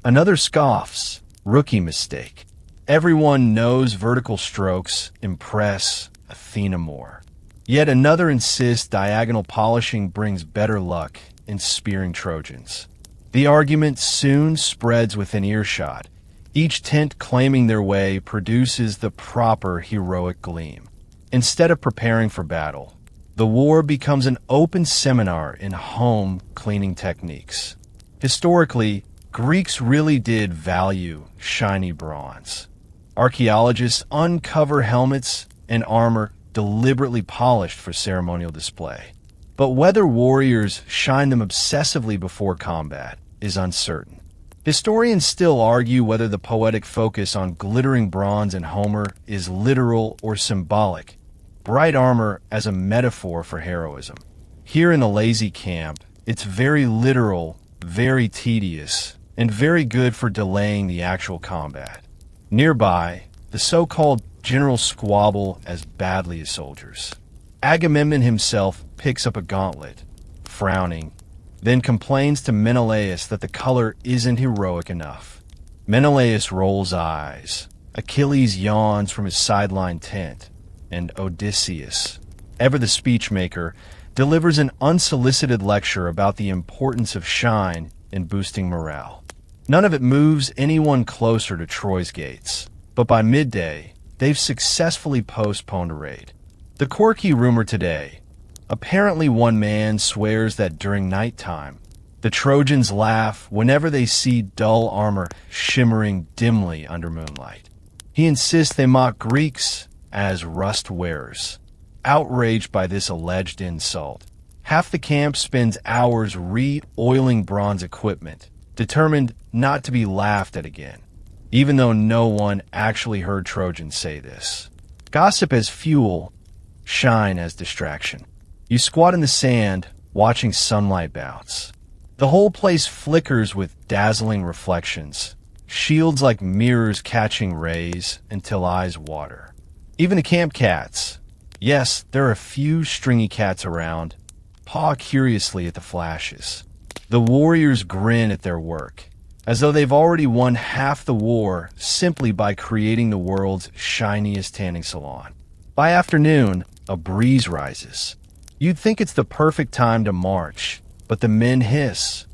Another scoffs, rookie mistake. Everyone knows vertical strokes impress Athena more. Yet another insists diagonal polishing brings better luck in spearing Trojans. The argument soon spreads within earshot. Each tent claiming their way produces the proper heroic gleam. Instead of preparing for battle, the war becomes an open seminar in home cleaning techniques. Historically, Greeks really did value shiny bronze. Archaeologists uncover helmets and armor deliberately polished for ceremonial display. But whether warriors shine them obsessively before combat is uncertain. Historians still argue whether the poetic focus on glittering bronze in Homer is literal or symbolic, bright armor as a metaphor for heroism. Here in the lazy camp, it's very literal, very tedious, and very good for delaying the actual combat. Nearby, the so-called general squabble as badly as soldiers. Agamemnon himself picks up a gauntlet, frowning, then complains to Menelaus that the color isn't heroic enough. Menelaus rolls eyes. Achilles yawns from his sideline tent, and Odysseus, ever the speechmaker, delivers an unsolicited lecture about the importance of shine in boosting morale. None of it moves anyone closer to Troy's gates, but by midday, they've successfully postponed a raid. The quirky rumor today: apparently one man swears that during nighttime, the Trojans laugh whenever they see dull armor shimmering dimly under moonlight. He insists they mock Greeks as rust wearers. Outraged by this alleged insult, half the camp spends hours re-oiling bronze equipment, determined not to be laughed at again, even though no one actually heard Trojans say this. Gossip as fuel, shine as distraction. You squat in the sand, watching sunlight bounce. The whole place flickers with dazzling reflections, shields like mirrors catching rays until eyes water. Even the camp cats. Yes, there are a few stringy cats around, paw curiously at the flashes. The warriors grin at their work, as though they've already won half the war simply by creating the world's shiniest tanning salon. By afternoon, a breeze rises. You'd think it's the perfect time to march, but the men hiss.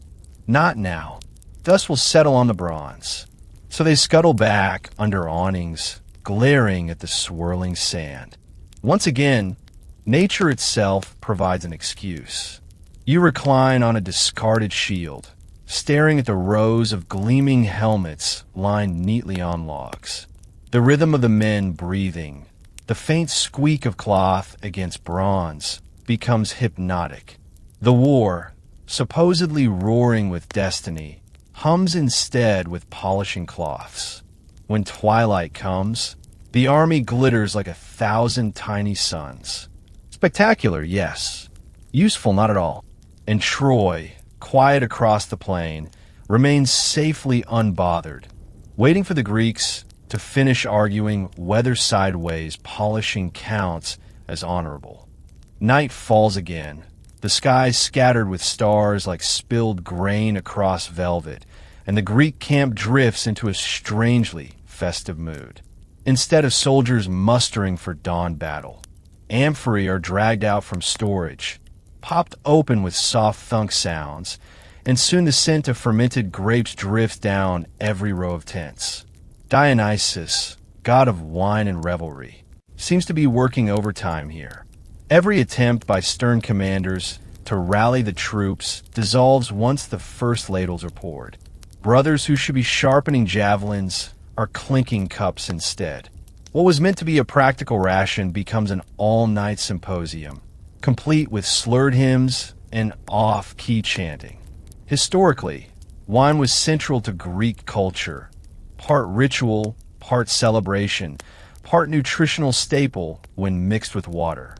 Not now. Dust will settle on the bronze. So they scuttle back under awnings, glaring at the swirling sand. Once again, nature itself provides an excuse. You recline on a discarded shield, staring at the rows of gleaming helmets lined neatly on logs. The rhythm of the men breathing, the faint squeak of cloth against bronze, becomes hypnotic. The war, supposedly roaring with destiny, hums instead with polishing cloths. When twilight comes, the army glitters like 1,000 tiny suns. Spectacular, yes. Useful, not at all. And Troy, quiet across the plain, remains safely unbothered, waiting for the Greeks to finish arguing whether sideways polishing counts as honorable. Night falls again, the sky scattered with stars like spilled grain across velvet, and the Greek camp drifts into a strangely festive mood. Instead of soldiers mustering for dawn battle, amphorae are dragged out from storage, popped open with soft thunk sounds, and soon the scent of fermented grapes drifts down every row of tents. Dionysus, god of wine and revelry, seems to be working overtime here. Every attempt by stern commanders to rally the troops dissolves once the first ladles are poured. Brothers who should be sharpening javelins are clinking cups instead. What was meant to be a practical ration becomes an all-night symposium, complete with slurred hymns and off-key chanting. Historically, wine was central to Greek culture, part ritual, part celebration, part nutritional staple when mixed with water.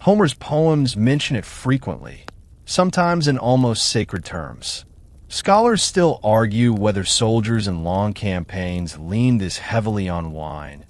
Homer's poems mention it frequently, sometimes in almost sacred terms. Scholars still argue whether soldiers in long campaigns leaned this heavily on wine,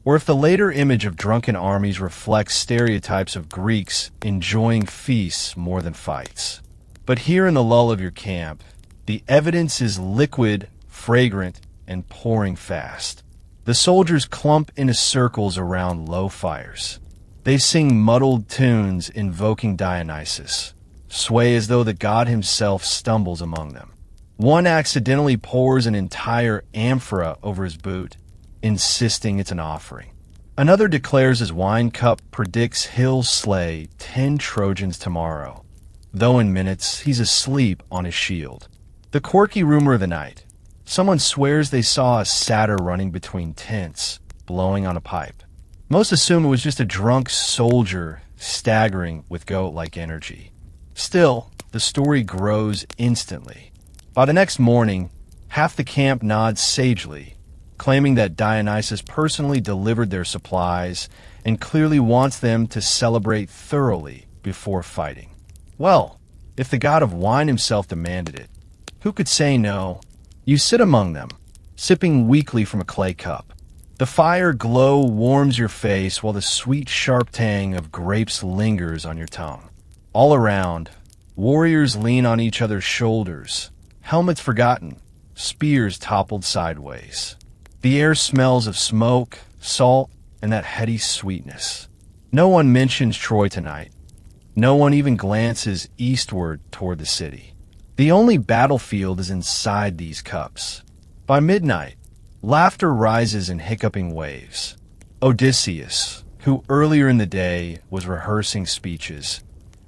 or if the later image of drunken armies reflects stereotypes of Greeks enjoying feasts more than fights. But here in the lull of your camp, the evidence is liquid, fragrant, and pouring fast. The soldiers clump into circles around low fires. They sing muddled tunes invoking Dionysus, sway as though the god himself stumbles among them. One accidentally pours an entire amphora over his boot, insisting it's an offering. Another declares his wine cup predicts he'll slay 10 Trojans tomorrow, though in minutes he's asleep on his shield. The quirky rumor of the night. Someone swears they saw a satyr running between tents, blowing on a pipe. Most assume it was just a drunk soldier staggering with goat-like energy. Still, the story grows instantly. By the next morning, half the camp nods sagely, claiming that Dionysus personally delivered their supplies and clearly wants them to celebrate thoroughly before fighting. Well, if the god of wine himself demanded it, who could say no? You sit among them, sipping weakly from a clay cup. The fire glow warms your face while the sweet, sharp tang of grapes lingers on your tongue. All around, warriors lean on each other's shoulders, helmets forgotten, spears toppled sideways. The air smells of smoke, salt, and that heady sweetness. No one mentions Troy tonight. No one even glances eastward toward the city. The only battlefield is inside these cups. By midnight, laughter rises in hiccuping waves. Odysseus, who earlier in the day was rehearsing speeches,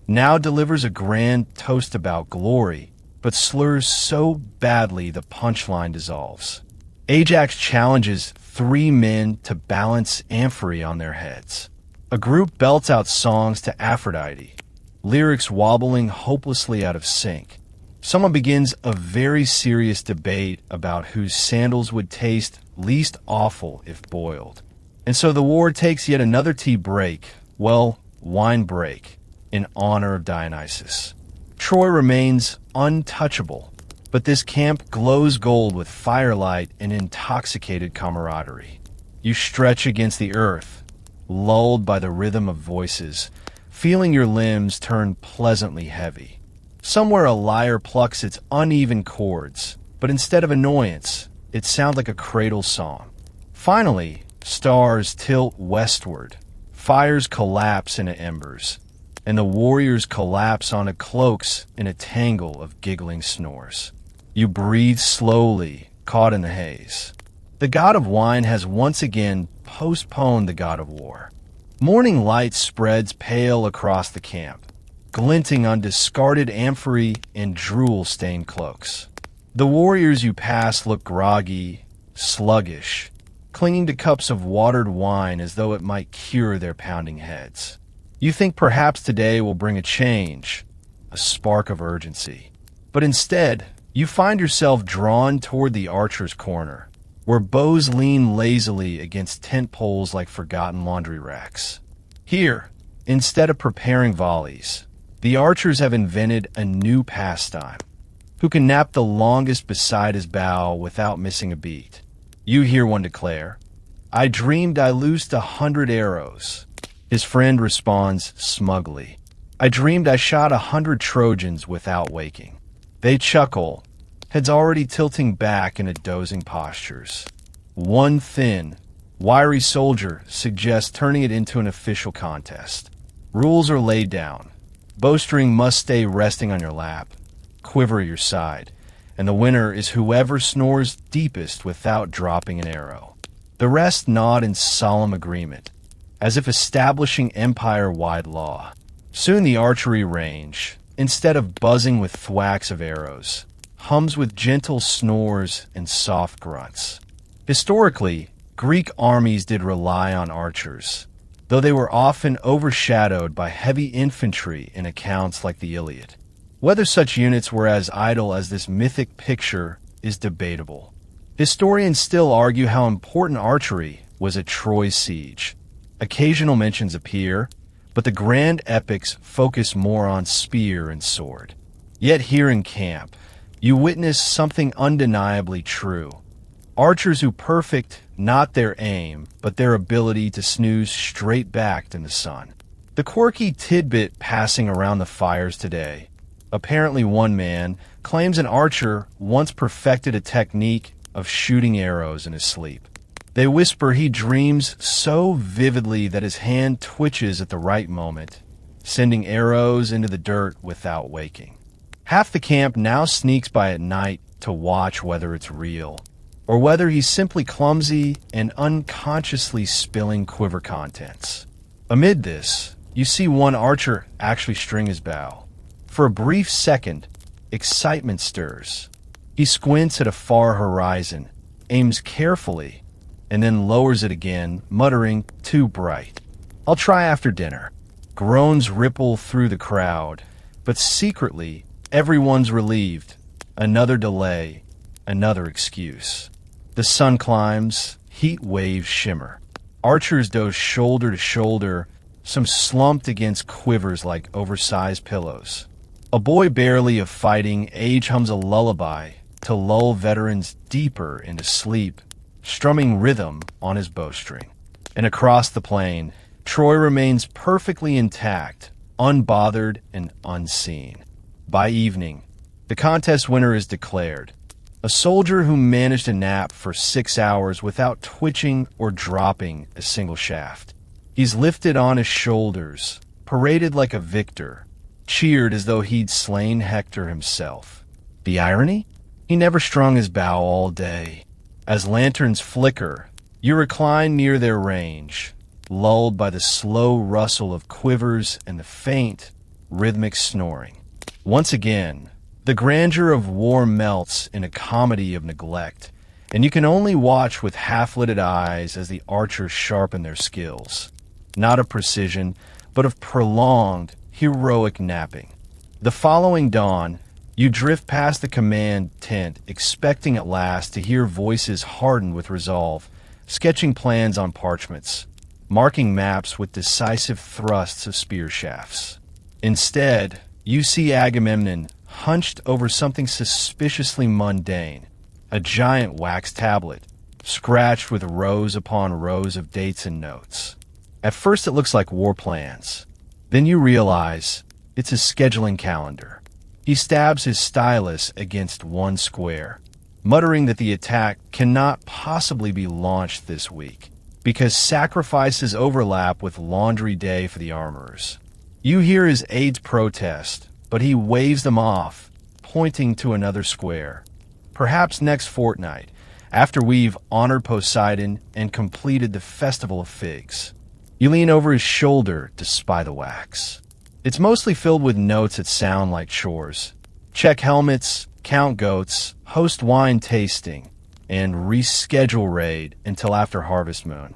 now delivers a grand toast about glory, but slurs so badly the punchline dissolves. Ajax challenges 3 men to balance amphory on their heads. A group belts out songs to Aphrodite, lyrics wobbling hopelessly out of sync. Someone begins a very serious debate about whose sandals would taste least awful if boiled. And so the war takes yet another tea break, wine break, in honor of Dionysus. Troy remains untouchable, but this camp glows gold with firelight and intoxicated camaraderie. You stretch against the earth, lulled by the rhythm of voices, feeling your limbs turn pleasantly heavy. Somewhere a lyre plucks its uneven chords, but instead of annoyance, it sounds like a cradle song. Finally, stars tilt westward, fires collapse into embers, and the warriors collapse onto cloaks in a tangle of giggling snores. You breathe slowly, caught in the haze. The god of wine has once again postponed the god of war. Morning light spreads pale across the camp, glinting on discarded amphory and drool-stained cloaks. The warriors you pass look groggy, sluggish, clinging to cups of watered wine as though it might cure their pounding heads. You think perhaps today will bring a change, a spark of urgency. But instead, you find yourself drawn toward the archer's corner, where bows lean lazily against tent poles like forgotten laundry racks. Here, instead of preparing volleys, the archers have invented a new pastime. Who can nap the longest beside his bow without missing a beat? You hear one declare, "I dreamed I loosed 100 arrows." His friend responds smugly, "I dreamed I shot 100 Trojans without waking." They chuckle, heads already tilting back into dozing postures. One thin, wiry soldier suggests turning it into an official contest. Rules are laid down. Bowstring must stay resting on your lap, quiver at your side, and the winner is whoever snores deepest without dropping an arrow. The rest nod in solemn agreement, as if establishing empire-wide law. Soon the archery range, instead of buzzing with thwacks of arrows, hums with gentle snores and soft grunts. Historically, Greek armies did rely on archers, though they were often overshadowed by heavy infantry in accounts like the Iliad. Whether such units were as idle as this mythic picture is debatable. Historians still argue how important archery was at Troy's siege. Occasional mentions appear, but the grand epics focus more on spear and sword. Yet here in camp, you witness something undeniably true. Archers who perfect not their aim, but their ability to snooze straight back in the sun. The quirky tidbit passing around the fires today. Apparently one man claims an archer once perfected a technique of shooting arrows in his sleep. They whisper he dreams so vividly that his hand twitches at the right moment, sending arrows into the dirt without waking. Half the camp now sneaks by at night to watch whether it's real, or whether he's simply clumsy and unconsciously spilling quiver contents. Amid this, you see one archer actually string his bow. For a brief second, excitement stirs. He squints at a far horizon, aims carefully, and then lowers it again, muttering, "Too bright. I'll try after dinner." Groans ripple through the crowd, but secretly, everyone's relieved. Another delay, another excuse. The sun climbs, heat waves shimmer. Archers doze shoulder to shoulder, some slumped against quivers like oversized pillows. A boy barely of fighting age hums a lullaby to lull veterans deeper into sleep, strumming rhythm on his bowstring. And across the plain, Troy remains perfectly intact, unbothered and unseen. By evening, the contest winner is declared. A soldier who managed to nap for 6 hours without twitching or dropping a single shaft. He's lifted on his shoulders, paraded like a victor, cheered as though he'd slain Hector himself. The irony? He never strung his bow all day. As lanterns flicker, you recline near their range, lulled by the slow rustle of quivers and the faint, rhythmic snoring. Once again, the grandeur of war melts in a comedy of neglect, and you can only watch with half-lidded eyes as the archers sharpen their skills. Not of precision, but of prolonged, heroic napping. The following dawn, you drift past the command tent, expecting at last to hear voices hardened with resolve, sketching plans on parchments, marking maps with decisive thrusts of spear shafts. Instead, you see Agamemnon hunched over something suspiciously mundane, a giant wax tablet, scratched with rows upon rows of dates and notes. At first it looks like war plans. Then you realize it's a scheduling calendar. He stabs his stylus against one square, muttering that the attack cannot possibly be launched this week, because sacrifices overlap with laundry day for the armorers. You hear his aides protest, but he waves them off, pointing to another square. Perhaps next fortnight, after we've honored Poseidon and completed the festival of figs. You lean over his shoulder to spy the wax. It's mostly filled with notes that sound like chores. Check helmets, count goats, host wine tasting, and reschedule raid until after harvest moon.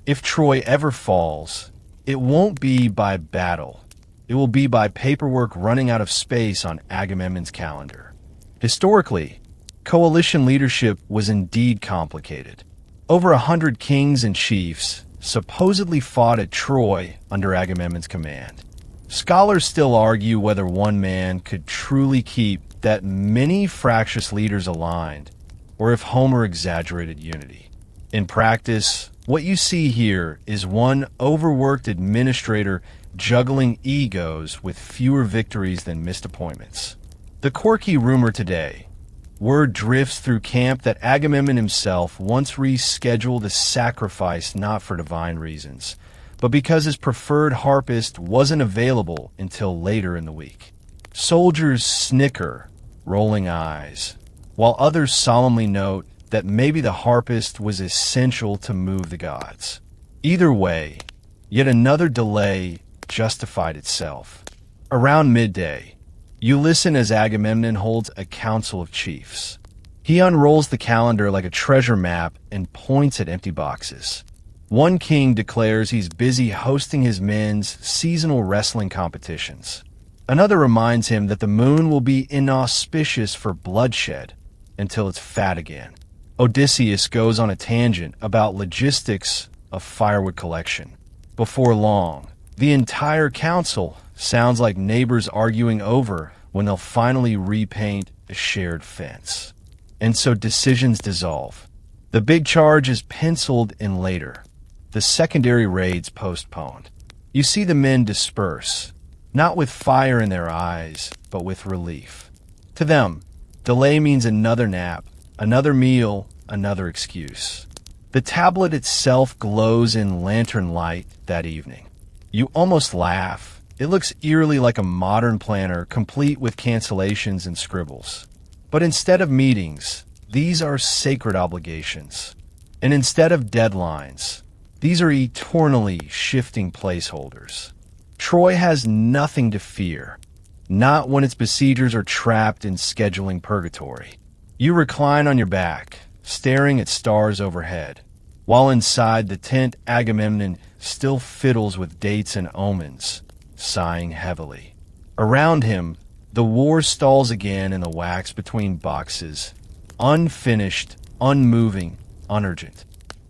If Troy ever falls, it won't be by battle. It will be by paperwork running out of space on Agamemnon's calendar. Historically, coalition leadership was indeed complicated. Over 100 kings and chiefs supposedly fought at Troy under Agamemnon's command. Scholars still argue whether one man could truly keep that many fractious leaders aligned, or if Homer exaggerated unity. In practice, what you see here is one overworked administrator juggling egos with fewer victories than missed appointments. The quirky rumor today: word drifts through camp that Agamemnon himself once rescheduled a sacrifice not for divine reasons, but because his preferred harpist wasn't available until later in the week. Soldiers snicker, rolling eyes, while others solemnly note that maybe the harpist was essential to move the gods. Either way, yet another delay justified itself. Around midday, you listen as Agamemnon holds a council of chiefs. He unrolls the calendar like a treasure map and points at empty boxes. One king declares he's busy hosting his men's seasonal wrestling competitions. Another reminds him that the moon will be inauspicious for bloodshed until it's fat again. Odysseus goes on a tangent about logistics of firewood collection. Before long, the entire council sounds like neighbors arguing over when they'll finally repaint a shared fence. And so decisions dissolve. The big charge is penciled in later. The secondary raids postponed. You see the men disperse, not with fire in their eyes, but with relief. To them, delay means another nap, another meal, another excuse. The tablet itself glows in lantern light that evening. You almost laugh. It looks eerily like a modern planner, complete with cancellations and scribbles. But instead of meetings, these are sacred obligations. And instead of deadlines, these are eternally shifting placeholders. Troy has nothing to fear, not when its besiegers are trapped in scheduling purgatory. You recline on your back, staring at stars overhead. While inside the tent, Agamemnon still fiddles with dates and omens, sighing heavily. Around him, the war stalls again in the wax between boxes, unfinished, unmoving, unurgent.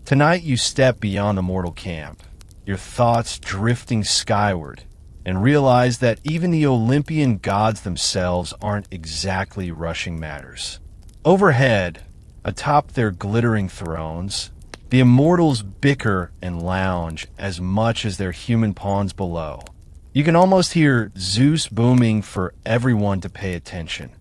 Tonight you step beyond the mortal camp, your thoughts drifting skyward, and realize that even the Olympian gods themselves aren't exactly rushing matters. Overhead, atop their glittering thrones, the immortals bicker and lounge as much as their human pawns below. You can almost hear Zeus booming for everyone to pay attention,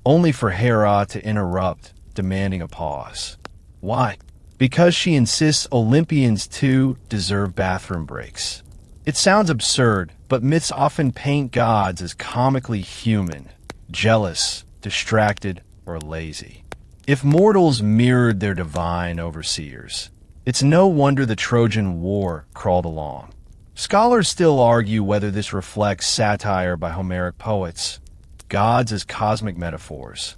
only for Hera to interrupt, demanding a pause. Why? Because she insists Olympians too deserve bathroom breaks. It sounds absurd, but myths often paint gods as comically human, jealous, distracted, or lazy. If mortals mirrored their divine overseers, it's no wonder the Trojan War crawled along. Scholars still argue whether this reflects satire by Homeric poets, gods as cosmic metaphors,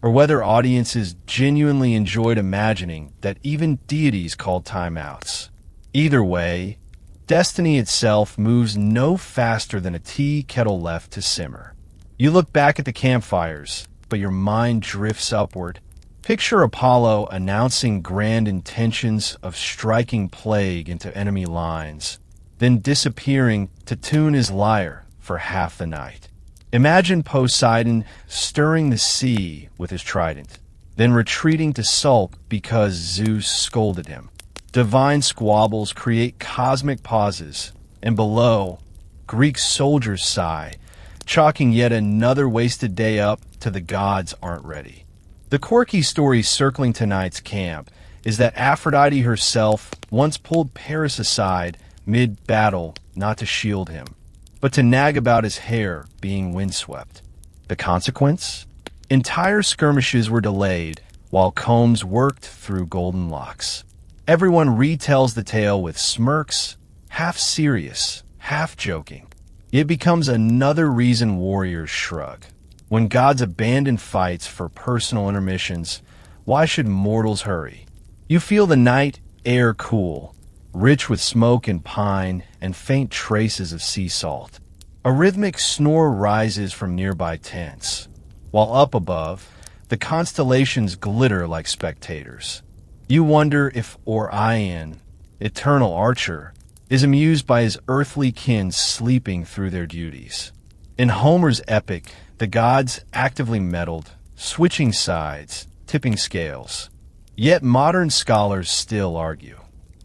or whether audiences genuinely enjoyed imagining that even deities called timeouts. Either way, destiny itself moves no faster than a tea kettle left to simmer. You look back at the campfires, but your mind drifts upward. Picture Apollo announcing grand intentions of striking plague into enemy lines, then disappearing to tune his lyre for half the night. Imagine Poseidon stirring the sea with his trident, then retreating to sulk because Zeus scolded him. Divine squabbles create cosmic pauses, and below, Greek soldiers sigh, chalking yet another wasted day up to the gods aren't ready. The quirky story circling tonight's camp is that Aphrodite herself once pulled Paris aside mid-battle not to shield him, but to nag about his hair being windswept. The consequence? Entire skirmishes were delayed while combs worked through golden locks. Everyone retells the tale with smirks, half serious, half joking. It becomes another reason warriors shrug. When gods abandon fights for personal intermissions, why should mortals hurry? You feel the night air cool, rich with smoke and pine and faint traces of sea salt. A rhythmic snore rises from nearby tents, while up above, the constellations glitter like spectators. You wonder if Orion, eternal archer, is amused by his earthly kin sleeping through their duties. In Homer's epic, the gods actively meddled, switching sides, tipping scales. Yet modern scholars still argue.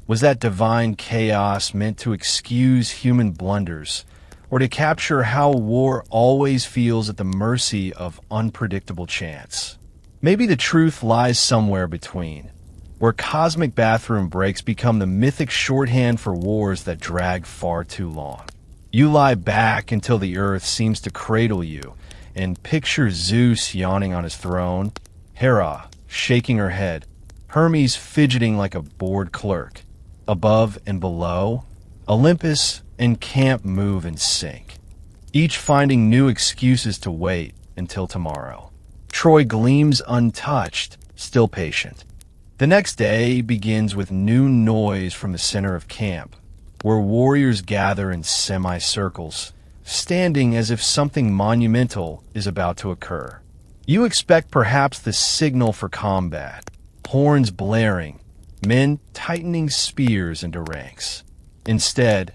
Was that divine chaos meant to excuse human blunders, or to capture how war always feels at the mercy of unpredictable chance? Maybe the truth lies somewhere between, where cosmic bathroom breaks become the mythic shorthand for wars that drag far too long. You lie back until the earth seems to cradle you, and picture Zeus yawning on his throne, Hera shaking her head, Hermes fidgeting like a bored clerk. Above and below, Olympus and camp move in sync, each finding new excuses to wait until tomorrow. Troy gleams untouched, still patient. The next day begins with new noise from the center of camp, where warriors gather in semicircles, standing as if something monumental is about to occur. You expect perhaps the signal for combat, horns blaring, men tightening spears into ranks. Instead,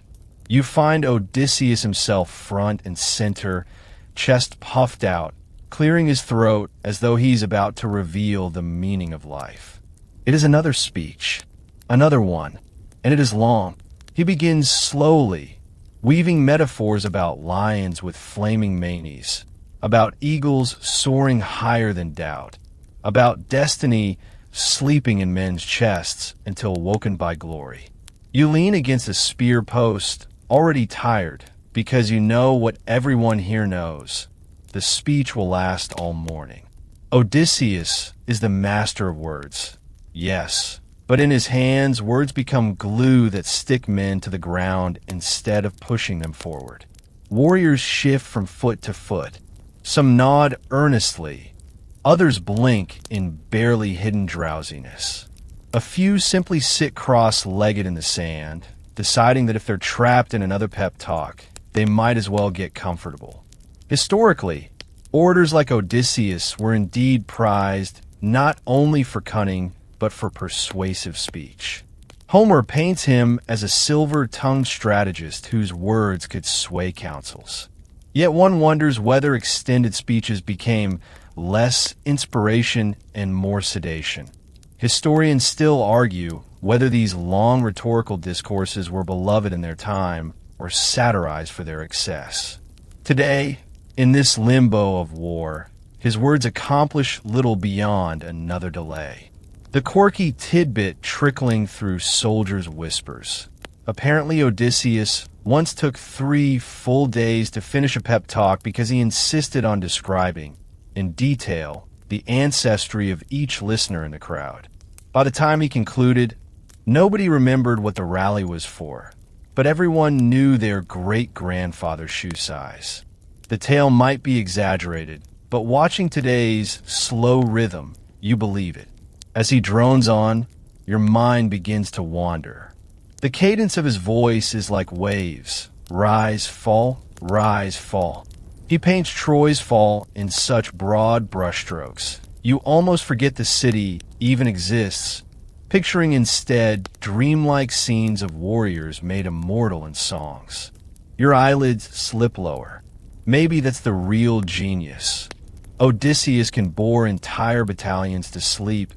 you find Odysseus himself front and center, chest puffed out, clearing his throat as though he's about to reveal the meaning of life. It is another speech, another one, and it is long. He begins slowly, weaving metaphors about lions with flaming manes, about eagles soaring higher than doubt, about destiny sleeping in men's chests until woken by glory. You lean against a spear post, already tired, because you know what everyone here knows. The speech will last all morning. Odysseus is the master of words. Yes, but in his hands, words become glue that stick men to the ground instead of pushing them forward. Warriors shift from foot to foot. Some nod earnestly. Others blink in barely hidden drowsiness. A few simply sit cross-legged in the sand, deciding that if they're trapped in another pep talk, they might as well get comfortable. Historically, orators like Odysseus were indeed prized not only for cunning, but for persuasive speech. Homer paints him as a silver-tongued strategist whose words could sway councils. Yet one wonders whether extended speeches became less inspiration and more sedation. Historians still argue whether these long rhetorical discourses were beloved in their time or satirized for their excess. Today, in this limbo of war, his words accomplish little beyond another delay. The quirky tidbit trickling through soldiers' whispers. Apparently Odysseus once took 3 full days to finish a pep talk because he insisted on describing, in detail, the ancestry of each listener in the crowd. By the time he concluded, nobody remembered what the rally was for, but everyone knew their great-grandfather's shoe size. The tale might be exaggerated, but watching today's slow rhythm, you believe it. As he drones on, your mind begins to wander. The cadence of his voice is like waves. Rise, fall, rise, fall. He paints Troy's fall in such broad brushstrokes. You almost forget the city even exists, picturing instead dreamlike scenes of warriors made immortal in songs. Your eyelids slip lower. Maybe that's the real genius. Odysseus can bore entire battalions to sleep,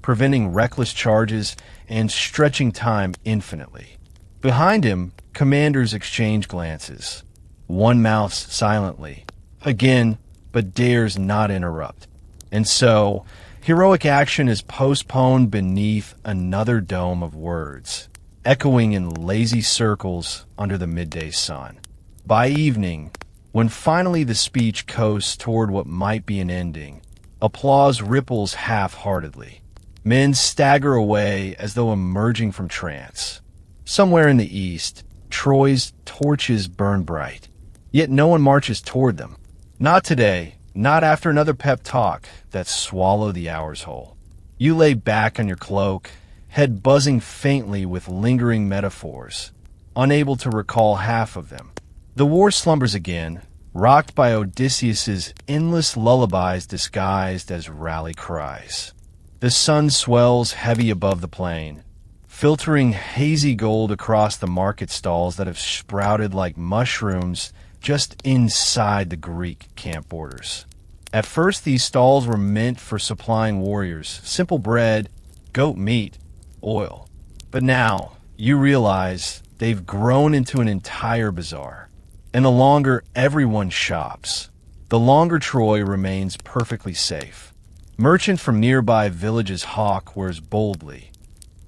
preventing reckless charges and stretching time infinitely. Behind him, commanders exchange glances. One mouths silently, again, but dares not interrupt. And so, heroic action is postponed beneath another dome of words, echoing in lazy circles under the midday sun. By evening, when finally the speech coasts toward what might be an ending, applause ripples half-heartedly. Men stagger away as though emerging from trance. Somewhere in the east, Troy's torches burn bright, yet no one marches toward them. Not today, not after another pep talk that swallowed the hours whole. You lay back on your cloak, head buzzing faintly with lingering metaphors, unable to recall half of them. The war slumbers again, rocked by Odysseus's endless lullabies disguised as rally cries. The sun swells heavy above the plain, filtering hazy gold across the market stalls that have sprouted like mushrooms just inside the Greek camp borders. At first, these stalls were meant for supplying warriors simple bread, goat meat, oil. But now, you realize they've grown into an entire bazaar. And the longer everyone shops, the longer Troy remains perfectly safe. Merchants from nearby villages hawk wares boldly.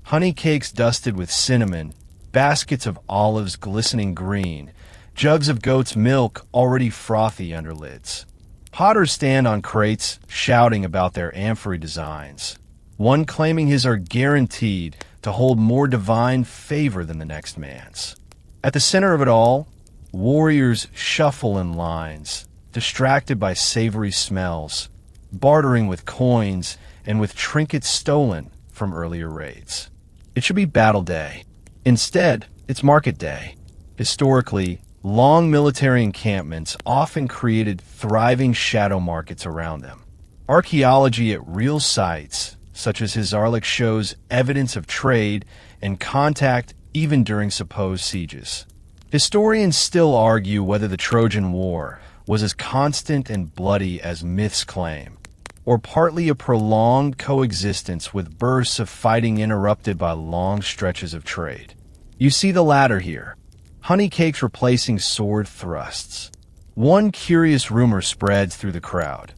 Honey cakes dusted with cinnamon, baskets of olives glistening green, jugs of goat's milk already frothy under lids. Potters stand on crates, shouting about their amphory designs, one claiming his are guaranteed to hold more divine favor than the next man's. At the center of it all, warriors shuffle in lines, distracted by savory smells, bartering with coins and with trinkets stolen from earlier raids. It should be battle day. Instead, it's market day. Historically, long military encampments often created thriving shadow markets around them. Archaeology at real sites, such as Hizarlik, shows evidence of trade and contact even during supposed sieges. Historians still argue whether the Trojan War was as constant and bloody as myths claim, or partly a prolonged coexistence with bursts of fighting interrupted by long stretches of trade. You see the latter here, honey cakes replacing sword thrusts. One curious rumor spreads through the crowd.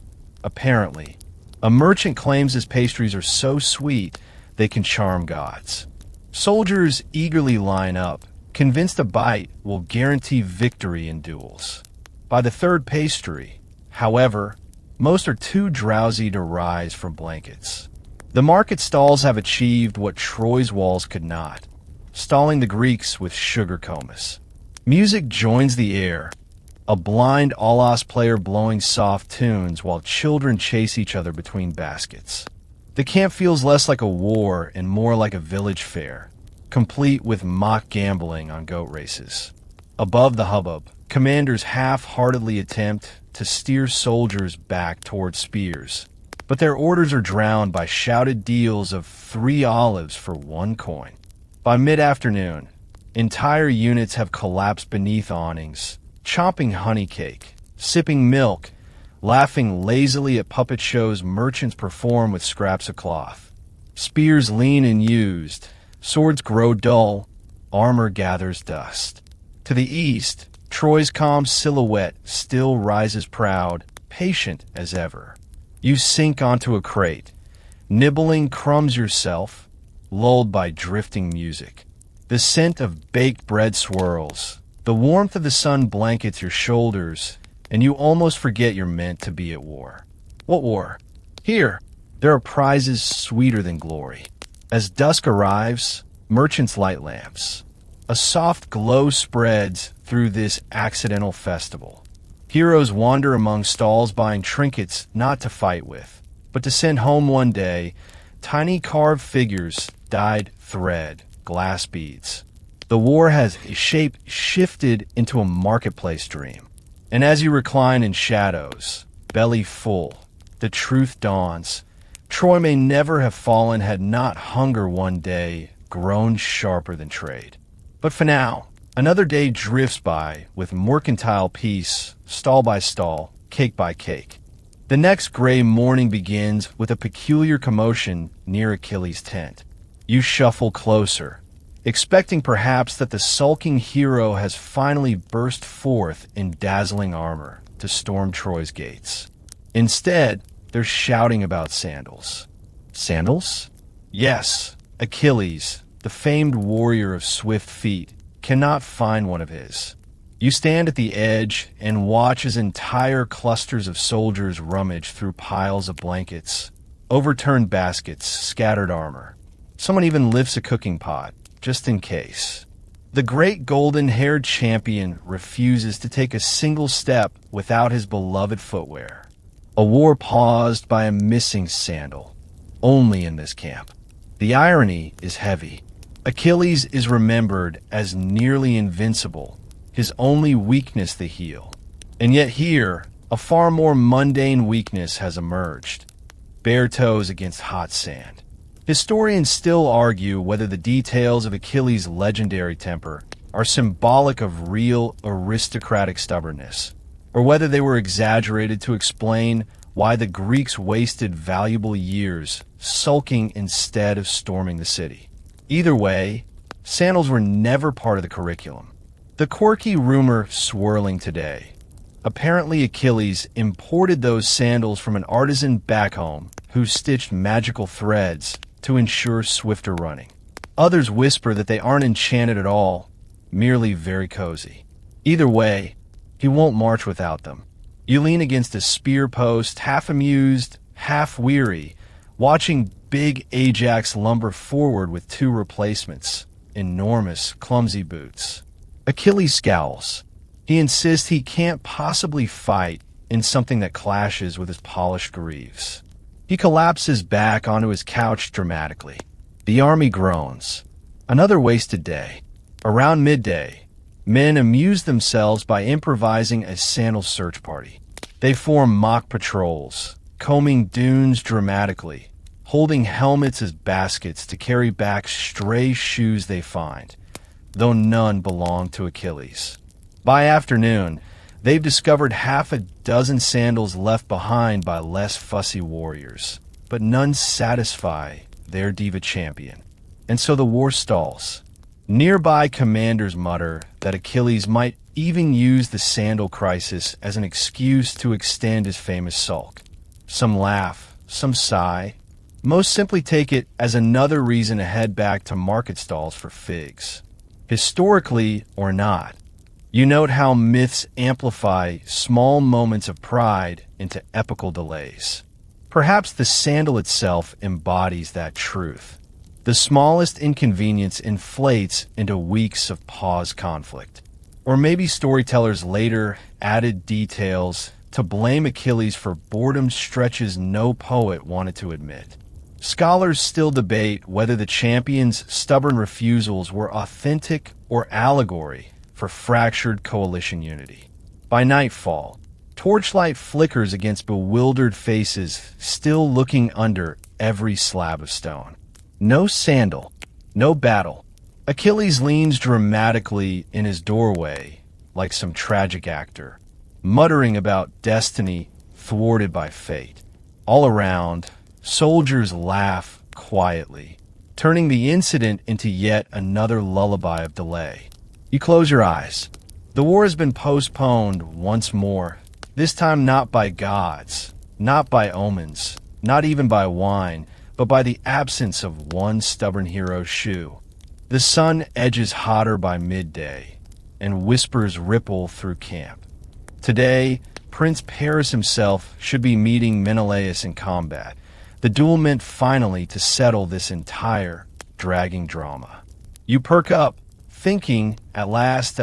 Apparently, a merchant claims his pastries are so sweet they can charm gods. Soldiers eagerly line up, convinced a bite will guarantee victory in duels. By the third pastry, however, most are too drowsy to rise from blankets. The market stalls have achieved what Troy's walls could not, stalling the Greeks with sugar comus. Music joins the air, a blind Aulos player blowing soft tunes while children chase each other between baskets. The camp feels less like a war and more like a village fair, complete with mock gambling on goat races. Above the hubbub, commanders half-heartedly attempt to steer soldiers back toward spears, but their orders are drowned by shouted deals of 3 olives for 1 coin. By mid-afternoon, entire units have collapsed beneath awnings, chomping honey cake, sipping milk, laughing lazily at puppet shows merchants perform with scraps of cloth. Spears lean and used, swords grow dull, armor gathers dust. To the east, Troy's calm silhouette still rises proud, patient as ever. You sink onto a crate, nibbling crumbs yourself, lulled by drifting music. The scent of baked bread swirls, the warmth of the sun blankets your shoulders, and you almost forget you're meant to be at war. What war? Here, there are prizes sweeter than glory. As dusk arrives, merchants light lamps. A soft glow spreads through this accidental festival. Heroes wander among stalls buying trinkets not to fight with, but to send home one day, tiny carved figures, dyed thread, glass beads. The war has shape shifted into a marketplace dream. And as you recline in shadows, belly full, the truth dawns. Troy may never have fallen had not hunger one day grown sharper than trade. But for now, another day drifts by with mercantile peace, stall by stall, cake by cake. The next gray morning begins with a peculiar commotion near Achilles' tent. You shuffle closer, expecting perhaps that the sulking hero has finally burst forth in dazzling armor to storm Troy's gates. Instead, they're shouting about sandals. Sandals? Yes, Achilles, the famed warrior of swift feet, cannot find one of his. You stand at the edge and watch as entire clusters of soldiers rummage through piles of blankets, overturned baskets, scattered armor. Someone even lifts a cooking pot, just in case. The great golden-haired champion refuses to take a single step without his beloved footwear. A war paused by a missing sandal, only in this camp. The irony is heavy. Achilles is remembered as nearly invincible, his only weakness the heel. And yet here, a far more mundane weakness has emerged. Bare toes against hot sand. Historians still argue whether the details of Achilles' legendary temper are symbolic of real aristocratic stubbornness, or whether they were exaggerated to explain why the Greeks wasted valuable years sulking instead of storming the city. Either way, sandals were never part of the curriculum. The quirky rumor swirling today. Apparently Achilles imported those sandals from an artisan back home who stitched magical threads to ensure swifter running. Others whisper that they aren't enchanted at all, merely very cozy. Either way, he won't march without them. You lean against a spear post, half amused, half weary, watching big Ajax lumber forward with 2 replacements, enormous, clumsy boots. Achilles scowls. He insists he can't possibly fight in something that clashes with his polished greaves. He collapses back onto his couch dramatically. The army groans. Another wasted day. Around midday, men amuse themselves by improvising a sandal search party. They form mock patrols, combing dunes dramatically, holding helmets as baskets to carry back stray shoes they find, though none belong to Achilles. By afternoon, they've discovered half a dozen sandals left behind by less fussy warriors, but none satisfy their diva champion. And so the war stalls. Nearby commanders mutter that Achilles might even use the sandal crisis as an excuse to extend his famous sulk. Some laugh, some sigh. Most simply take it as another reason to head back to market stalls for figs. Historically or not, you note how myths amplify small moments of pride into epical delays. Perhaps the sandal itself embodies that truth. The smallest inconvenience inflates into weeks of paused conflict. Or maybe storytellers later added details to blame Achilles for boredom stretches no poet wanted to admit. Scholars still debate whether the champion's stubborn refusals were authentic or allegory for fractured coalition unity. By nightfall, torchlight flickers against bewildered faces still looking under every slab of stone. No sandal, no battle. Achilles leans dramatically in his doorway like some tragic actor, muttering about destiny thwarted by fate. All around, soldiers laugh quietly, turning the incident into yet another lullaby of delay. You close your eyes. The war has been postponed once more, this time not by gods, not by omens, not even by wine, but by the absence of one stubborn hero's shoe. The sun edges hotter by midday, and whispers ripple through camp. Today, Prince Paris himself should be meeting Menelaus in combat. The duel meant finally to settle this entire dragging drama. You perk up, thinking, at last,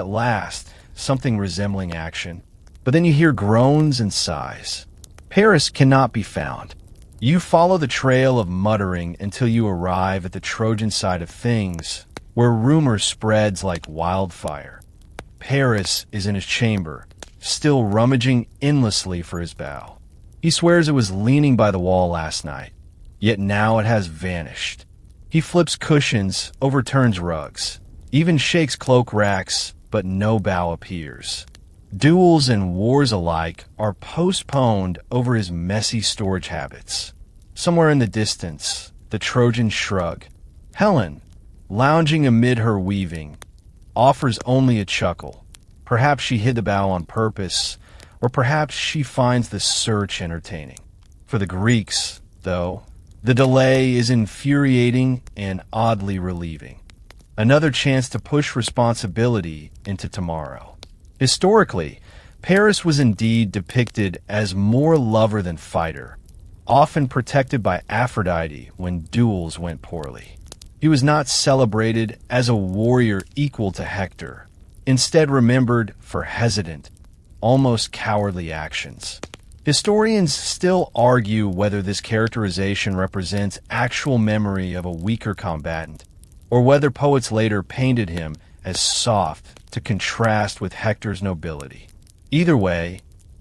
something resembling action. But then you hear groans and sighs. Paris cannot be found. You follow the trail of muttering until you arrive at the Trojan side of things, where rumor spreads like wildfire. Paris is in his chamber, still rummaging endlessly for his bow. He swears it was leaning by the wall last night, yet now it has vanished. He flips cushions, overturns rugs, even shakes cloak racks, but no bow appears. Duels and wars alike are postponed over his messy storage habits. Somewhere in the distance, the Trojans shrug. Helen, lounging amid her weaving, offers only a chuckle. Perhaps she hid the bow on purpose, or perhaps she finds the search entertaining. For the Greeks, though, the delay is infuriating and oddly relieving. Another chance to push responsibility into tomorrow. Historically, Paris was indeed depicted as more lover than fighter, often protected by Aphrodite when duels went poorly. He was not celebrated as a warrior equal to Hector, instead remembered for hesitant, almost cowardly actions. Historians still argue whether this characterization represents actual memory of a weaker combatant, or whether poets later painted him as soft to contrast with Hector's nobility. Either way,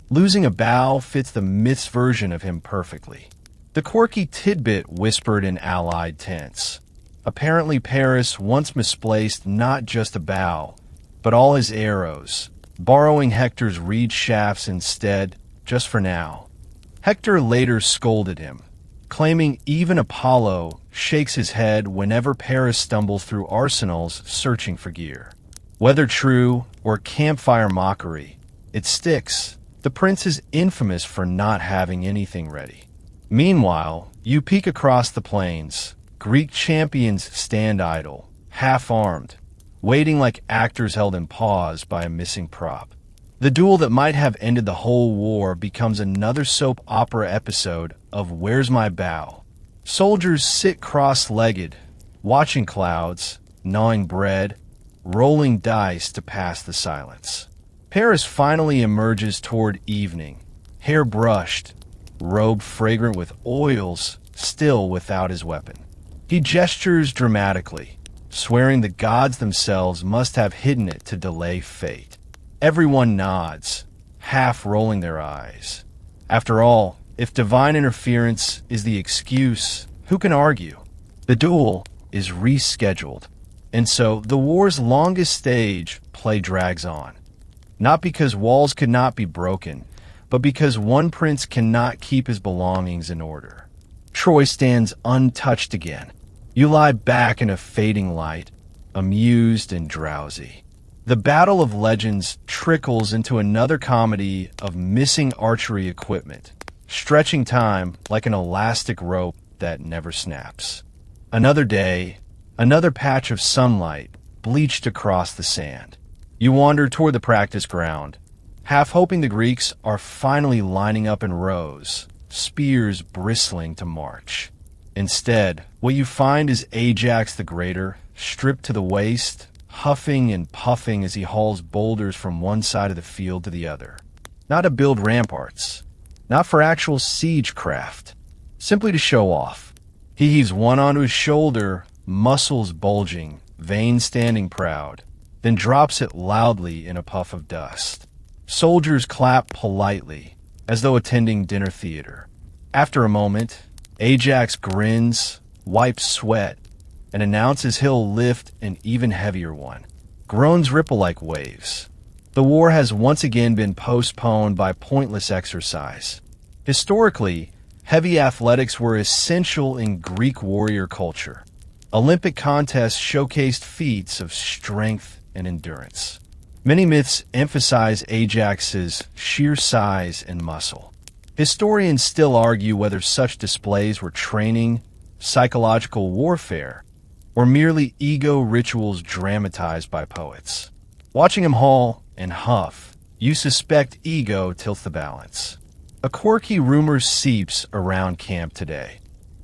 losing a bow fits the myth's version of him perfectly. The quirky tidbit whispered in allied tents. Apparently Paris once misplaced not just a bow, but all his arrows, borrowing Hector's reed shafts instead, just for now. Hector later scolded him, claiming even Apollo shakes his head whenever Paris stumbles through arsenals searching for gear. Whether true or campfire mockery, it sticks. The prince is infamous for not having anything ready. Meanwhile, you peek across the plains. Greek champions stand idle, half-armed, waiting like actors held in pause by a missing prop. The duel that might have ended the whole war becomes another soap opera episode of Where's My Bow? Soldiers sit cross-legged, watching clouds, gnawing bread, rolling dice to pass the silence. Paris finally emerges toward evening, hair brushed, robe fragrant with oils, still without his weapon. He gestures dramatically, swearing the gods themselves must have hidden it to delay fate. Everyone nods, half rolling their eyes. After all, if divine interference is the excuse, who can argue? The duel is rescheduled, and so the war's longest stage play drags on. Not because walls could not be broken, but because one prince cannot keep his belongings in order. Troy stands untouched again. You lie back in a fading light, amused and drowsy. The Battle of Legends trickles into another comedy of missing archery equipment, stretching time like an elastic rope that never snaps. Another day, another patch of sunlight bleached across the sand. You wander toward the practice ground, half hoping the Greeks are finally lining up in rows, spears bristling to march. Instead, what you find is Ajax the Greater, stripped to the waist, huffing and puffing as he hauls boulders from one side of the field to the other. Not to build ramparts, not for actual siege craft, simply to show off. He heaves one onto his shoulder, muscles bulging, veins standing proud, then drops it loudly in a puff of dust. Soldiers clap politely, as though attending dinner theater. After a moment, Ajax grins, wipes sweat, and announces he'll lift an even heavier one. Groans ripple like waves. The war has once again been postponed by pointless exercise. Historically, heavy athletics were essential in Greek warrior culture. Olympic contests showcased feats of strength and endurance. Many myths emphasize Ajax's sheer size and muscle. Historians still argue whether such displays were training, psychological warfare, or merely ego rituals dramatized by poets. Watching him haul and huff, you suspect ego tilts the balance. A quirky rumor seeps around camp today.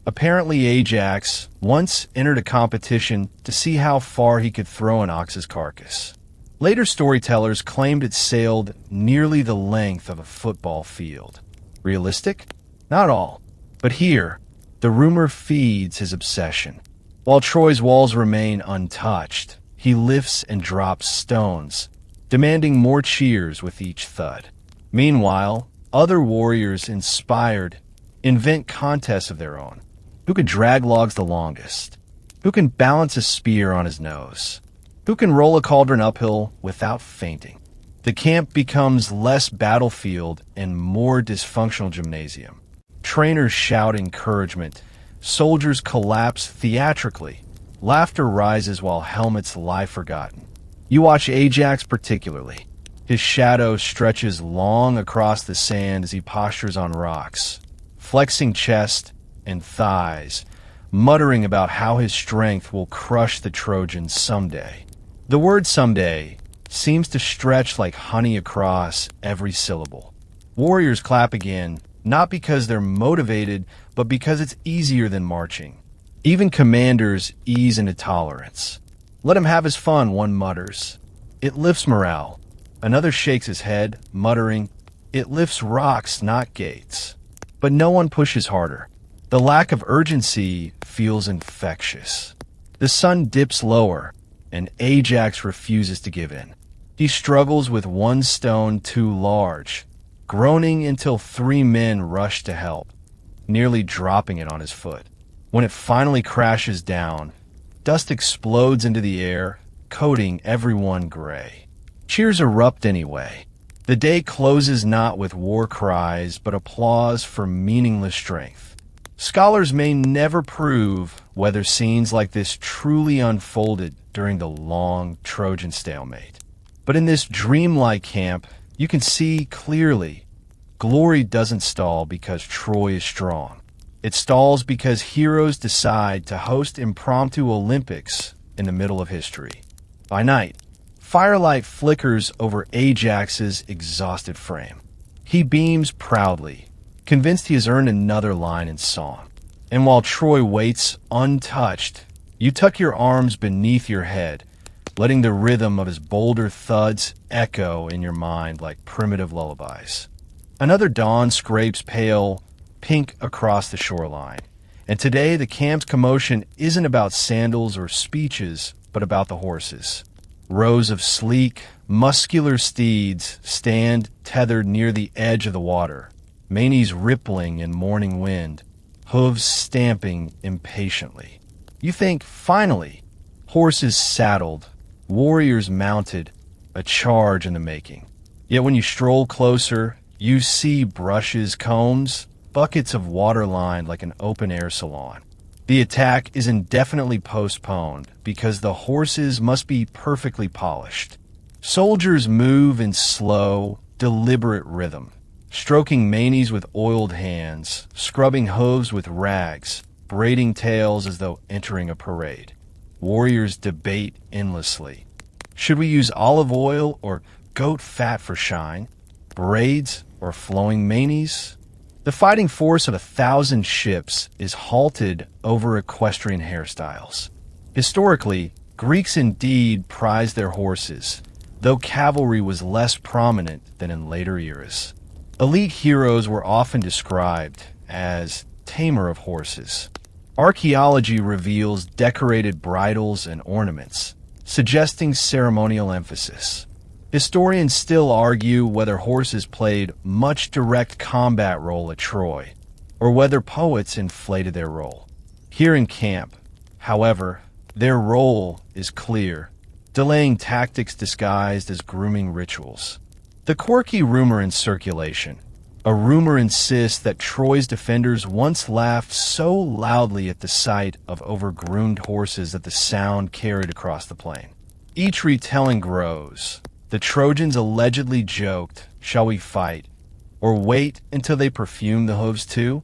Apparently Ajax once entered a competition to see how far he could throw an ox's carcass. Later storytellers claimed it sailed nearly the length of a football field. Realistic? Not all. But here, the rumor feeds his obsession. While Troy's walls remain untouched, he lifts and drops stones, demanding more cheers with each thud. Meanwhile, other warriors inspired invent contests of their own. Who can drag logs the longest? Who can balance a spear on his nose? Who can roll a cauldron uphill without fainting? The camp becomes less battlefield and more dysfunctional gymnasium. Trainers shout encouragement. Soldiers collapse theatrically. Laughter rises while helmets lie forgotten. You watch Ajax particularly. His shadow stretches long across the sand as he postures on rocks, flexing chest and thighs, muttering about how his strength will crush the Trojans someday. The word someday seems to stretch like honey across every syllable. Warriors clap again, not because they're motivated, but because it's easier than marching. Even commanders ease into tolerance. Let him have his fun, one mutters. It lifts morale. Another shakes his head, muttering, it lifts rocks, not gates. But no one pushes harder. The lack of urgency feels infectious. The sun dips lower, and Ajax refuses to give in. He struggles with one stone too large, groaning until 3 men rush to help, nearly dropping it on his foot. When it finally crashes down, dust explodes into the air, coating everyone gray. Cheers erupt anyway. The day closes not with war cries, but applause for meaningless strength. Scholars may never prove whether scenes like this truly unfolded during the long Trojan stalemate. But in this dreamlike camp, you can see clearly, glory doesn't stall because Troy is strong. It stalls because heroes decide to host impromptu Olympics in the middle of history. By night, firelight flickers over Ajax's exhausted frame. He beams proudly, convinced he has earned another line in song. And while Troy waits untouched, you tuck your arms beneath your head, letting the rhythm of his boulder thuds echo in your mind like primitive lullabies. Another dawn scrapes pale pink across the shoreline, and today the camp's commotion isn't about sandals or speeches, but about the horses. Rows of sleek, muscular steeds stand tethered near the edge of the water, manes rippling in morning wind, hooves stamping impatiently. You think, finally, horses saddled, warriors mounted, a charge in the making. Yet when you stroll closer, you see brushes, combs, buckets of water lined like an open-air salon. The attack is indefinitely postponed because the horses must be perfectly polished. Soldiers move in slow, deliberate rhythm, stroking manes with oiled hands, scrubbing hooves with rags, braiding tails as though entering a parade. Warriors debate endlessly. Should we use olive oil or goat fat for shine? Braids or flowing manes? The fighting force of 1,000 ships is halted over equestrian hairstyles. Historically, Greeks indeed prized their horses, though cavalry was less prominent than in later eras. Elite heroes were often described as tamer of horses. Archaeology reveals decorated bridles and ornaments, suggesting ceremonial emphasis. Historians still argue whether horses played much direct combat role at Troy, or whether poets inflated their role. Here in camp, however, their role is clear, delaying tactics disguised as grooming rituals. The quirky rumor in circulation. A rumor insists that Troy's defenders once laughed so loudly at the sight of overgroomed horses that the sound carried across the plain. Each retelling grows. The Trojans allegedly joked, "Shall we fight? Or wait until they perfume the hooves too?"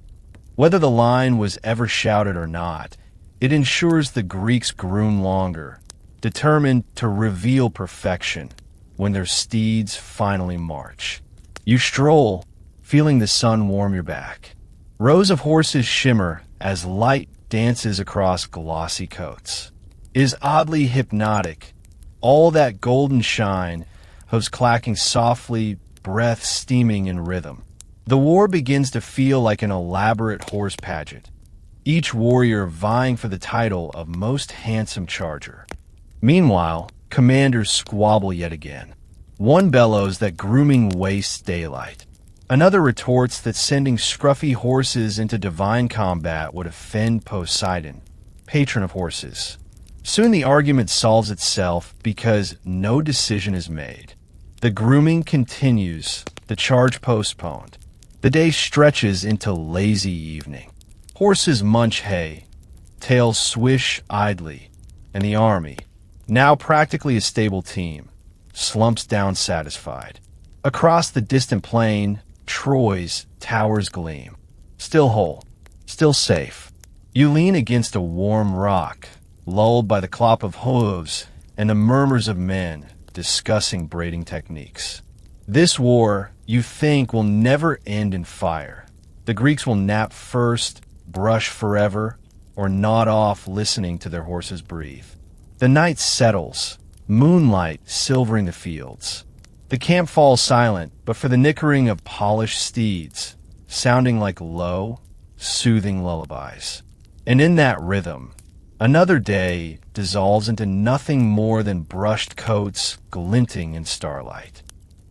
Whether the line was ever shouted or not, it ensures the Greeks groom longer, determined to reveal perfection when their steeds finally march. You stroll, feeling the sun warm your back. Rows of horses shimmer as light dances across glossy coats. It is oddly hypnotic. All that golden shine, hooves clacking softly, breath steaming in rhythm. The war begins to feel like an elaborate horse pageant, each warrior vying for the title of most handsome charger. Meanwhile, commanders squabble yet again. One bellows that grooming wastes daylight. Another retorts that sending scruffy horses into divine combat would offend Poseidon, patron of horses. Soon the argument solves itself because no decision is made. The grooming continues, the charge postponed. The day stretches into lazy evening. Horses munch hay, tails swish idly, and the army, now practically a stable team, slumps down satisfied. Across the distant plain, Troy's towers gleam. Still whole, still safe. You lean against a warm rock, lulled by the clop of hooves and the murmurs of men discussing braiding techniques. This war, you think, will never end in fire. The Greeks will nap first, brush forever, or nod off listening to their horses breathe. The night settles, moonlight silvering the fields. The camp falls silent, but for the nickering of polished steeds, sounding like low, soothing lullabies. And in that rhythm, another day dissolves into nothing more than brushed coats glinting in starlight.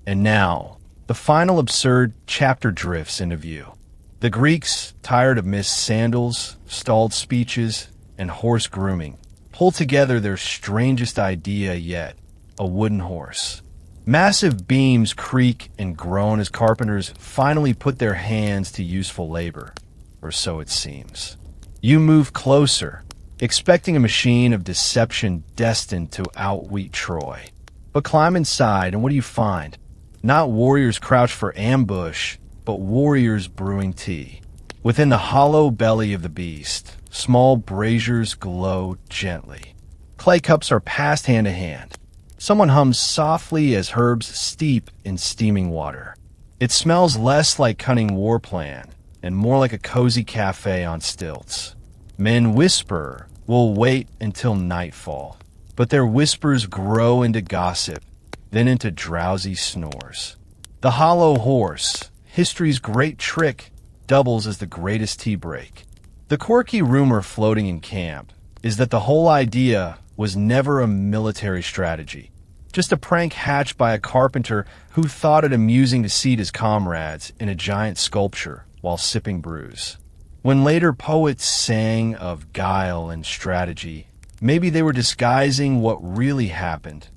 And now, the final absurd chapter drifts into view. The Greeks, tired of missed sandals, stalled speeches, and horse grooming, pull together their strangest idea yet, a wooden horse. Massive beams creak and groan as carpenters finally put their hands to useful labor, or so it seems. You move closer, expecting a machine of deception destined to outwit Troy. But climb inside, and what do you find? Not warriors crouched for ambush, but warriors brewing tea. Within the hollow belly of the beast, small braziers glow gently. Clay cups are passed hand to hand. Someone hums softly as herbs steep in steaming water. It smells less like cunning war plan and more like a cozy cafe on stilts. Men whisper, "We'll wait until nightfall," but their whispers grow into gossip, then into drowsy snores. The hollow horse, history's great trick, doubles as the greatest tea break. The quirky rumor floating in camp is that the whole idea was never a military strategy, just a prank hatched by a carpenter who thought it amusing to seat his comrades in a giant sculpture while sipping brews. When later poets sang of guile and strategy, maybe they were disguising what really happened.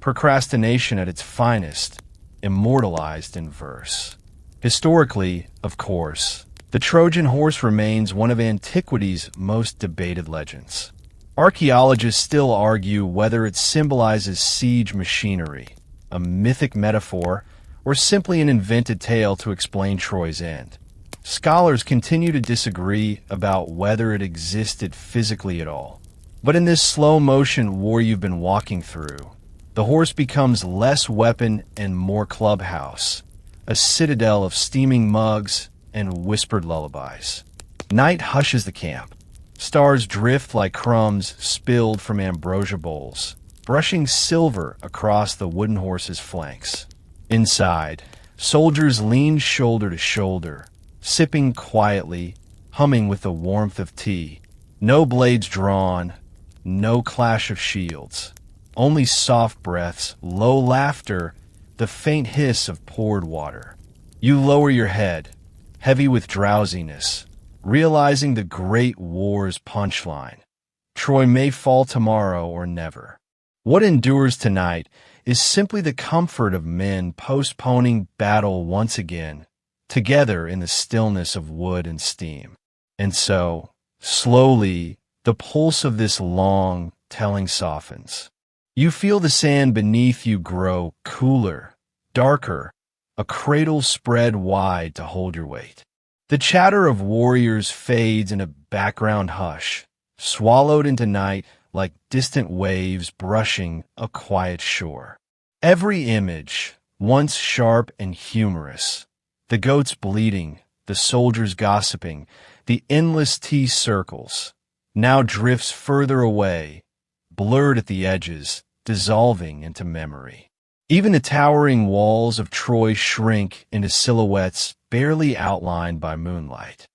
Procrastination at its finest, immortalized in verse. Historically, of course, the Trojan horse remains one of antiquity's most debated legends. Archaeologists still argue whether it symbolizes siege machinery, a mythic metaphor, or simply an invented tale to explain Troy's end. Scholars continue to disagree about whether it existed physically at all. But in this slow-motion war you've been walking through, the horse becomes less weapon and more clubhouse, a citadel of steaming mugs and whispered lullabies. Night hushes the camp. Stars drift like crumbs spilled from ambrosia bowls, brushing silver across the wooden horse's flanks. Inside, soldiers lean shoulder to shoulder, sipping quietly, humming with the warmth of tea, No blades drawn, no clash of shields. Only soft breaths, low laughter, the faint hiss of poured water. You lower your head, heavy with drowsiness, realizing the great war's punchline. Troy may fall tomorrow or never. What endures tonight is simply the comfort of men postponing battle once again, together in the stillness of wood and steam. And so, slowly, the pulse of this long telling softens. You feel the sand beneath you grow cooler, darker, a cradle spread wide to hold your weight. The chatter of warriors fades in a background hush, swallowed into night like distant waves brushing a quiet shore. Every image, once sharp and humorous, the goats bleating, the soldiers gossiping, the endless tea circles, now drifts further away, blurred at the edges, dissolving into memory. Even the towering walls of Troy shrink into silhouettes barely outlined by moonlight.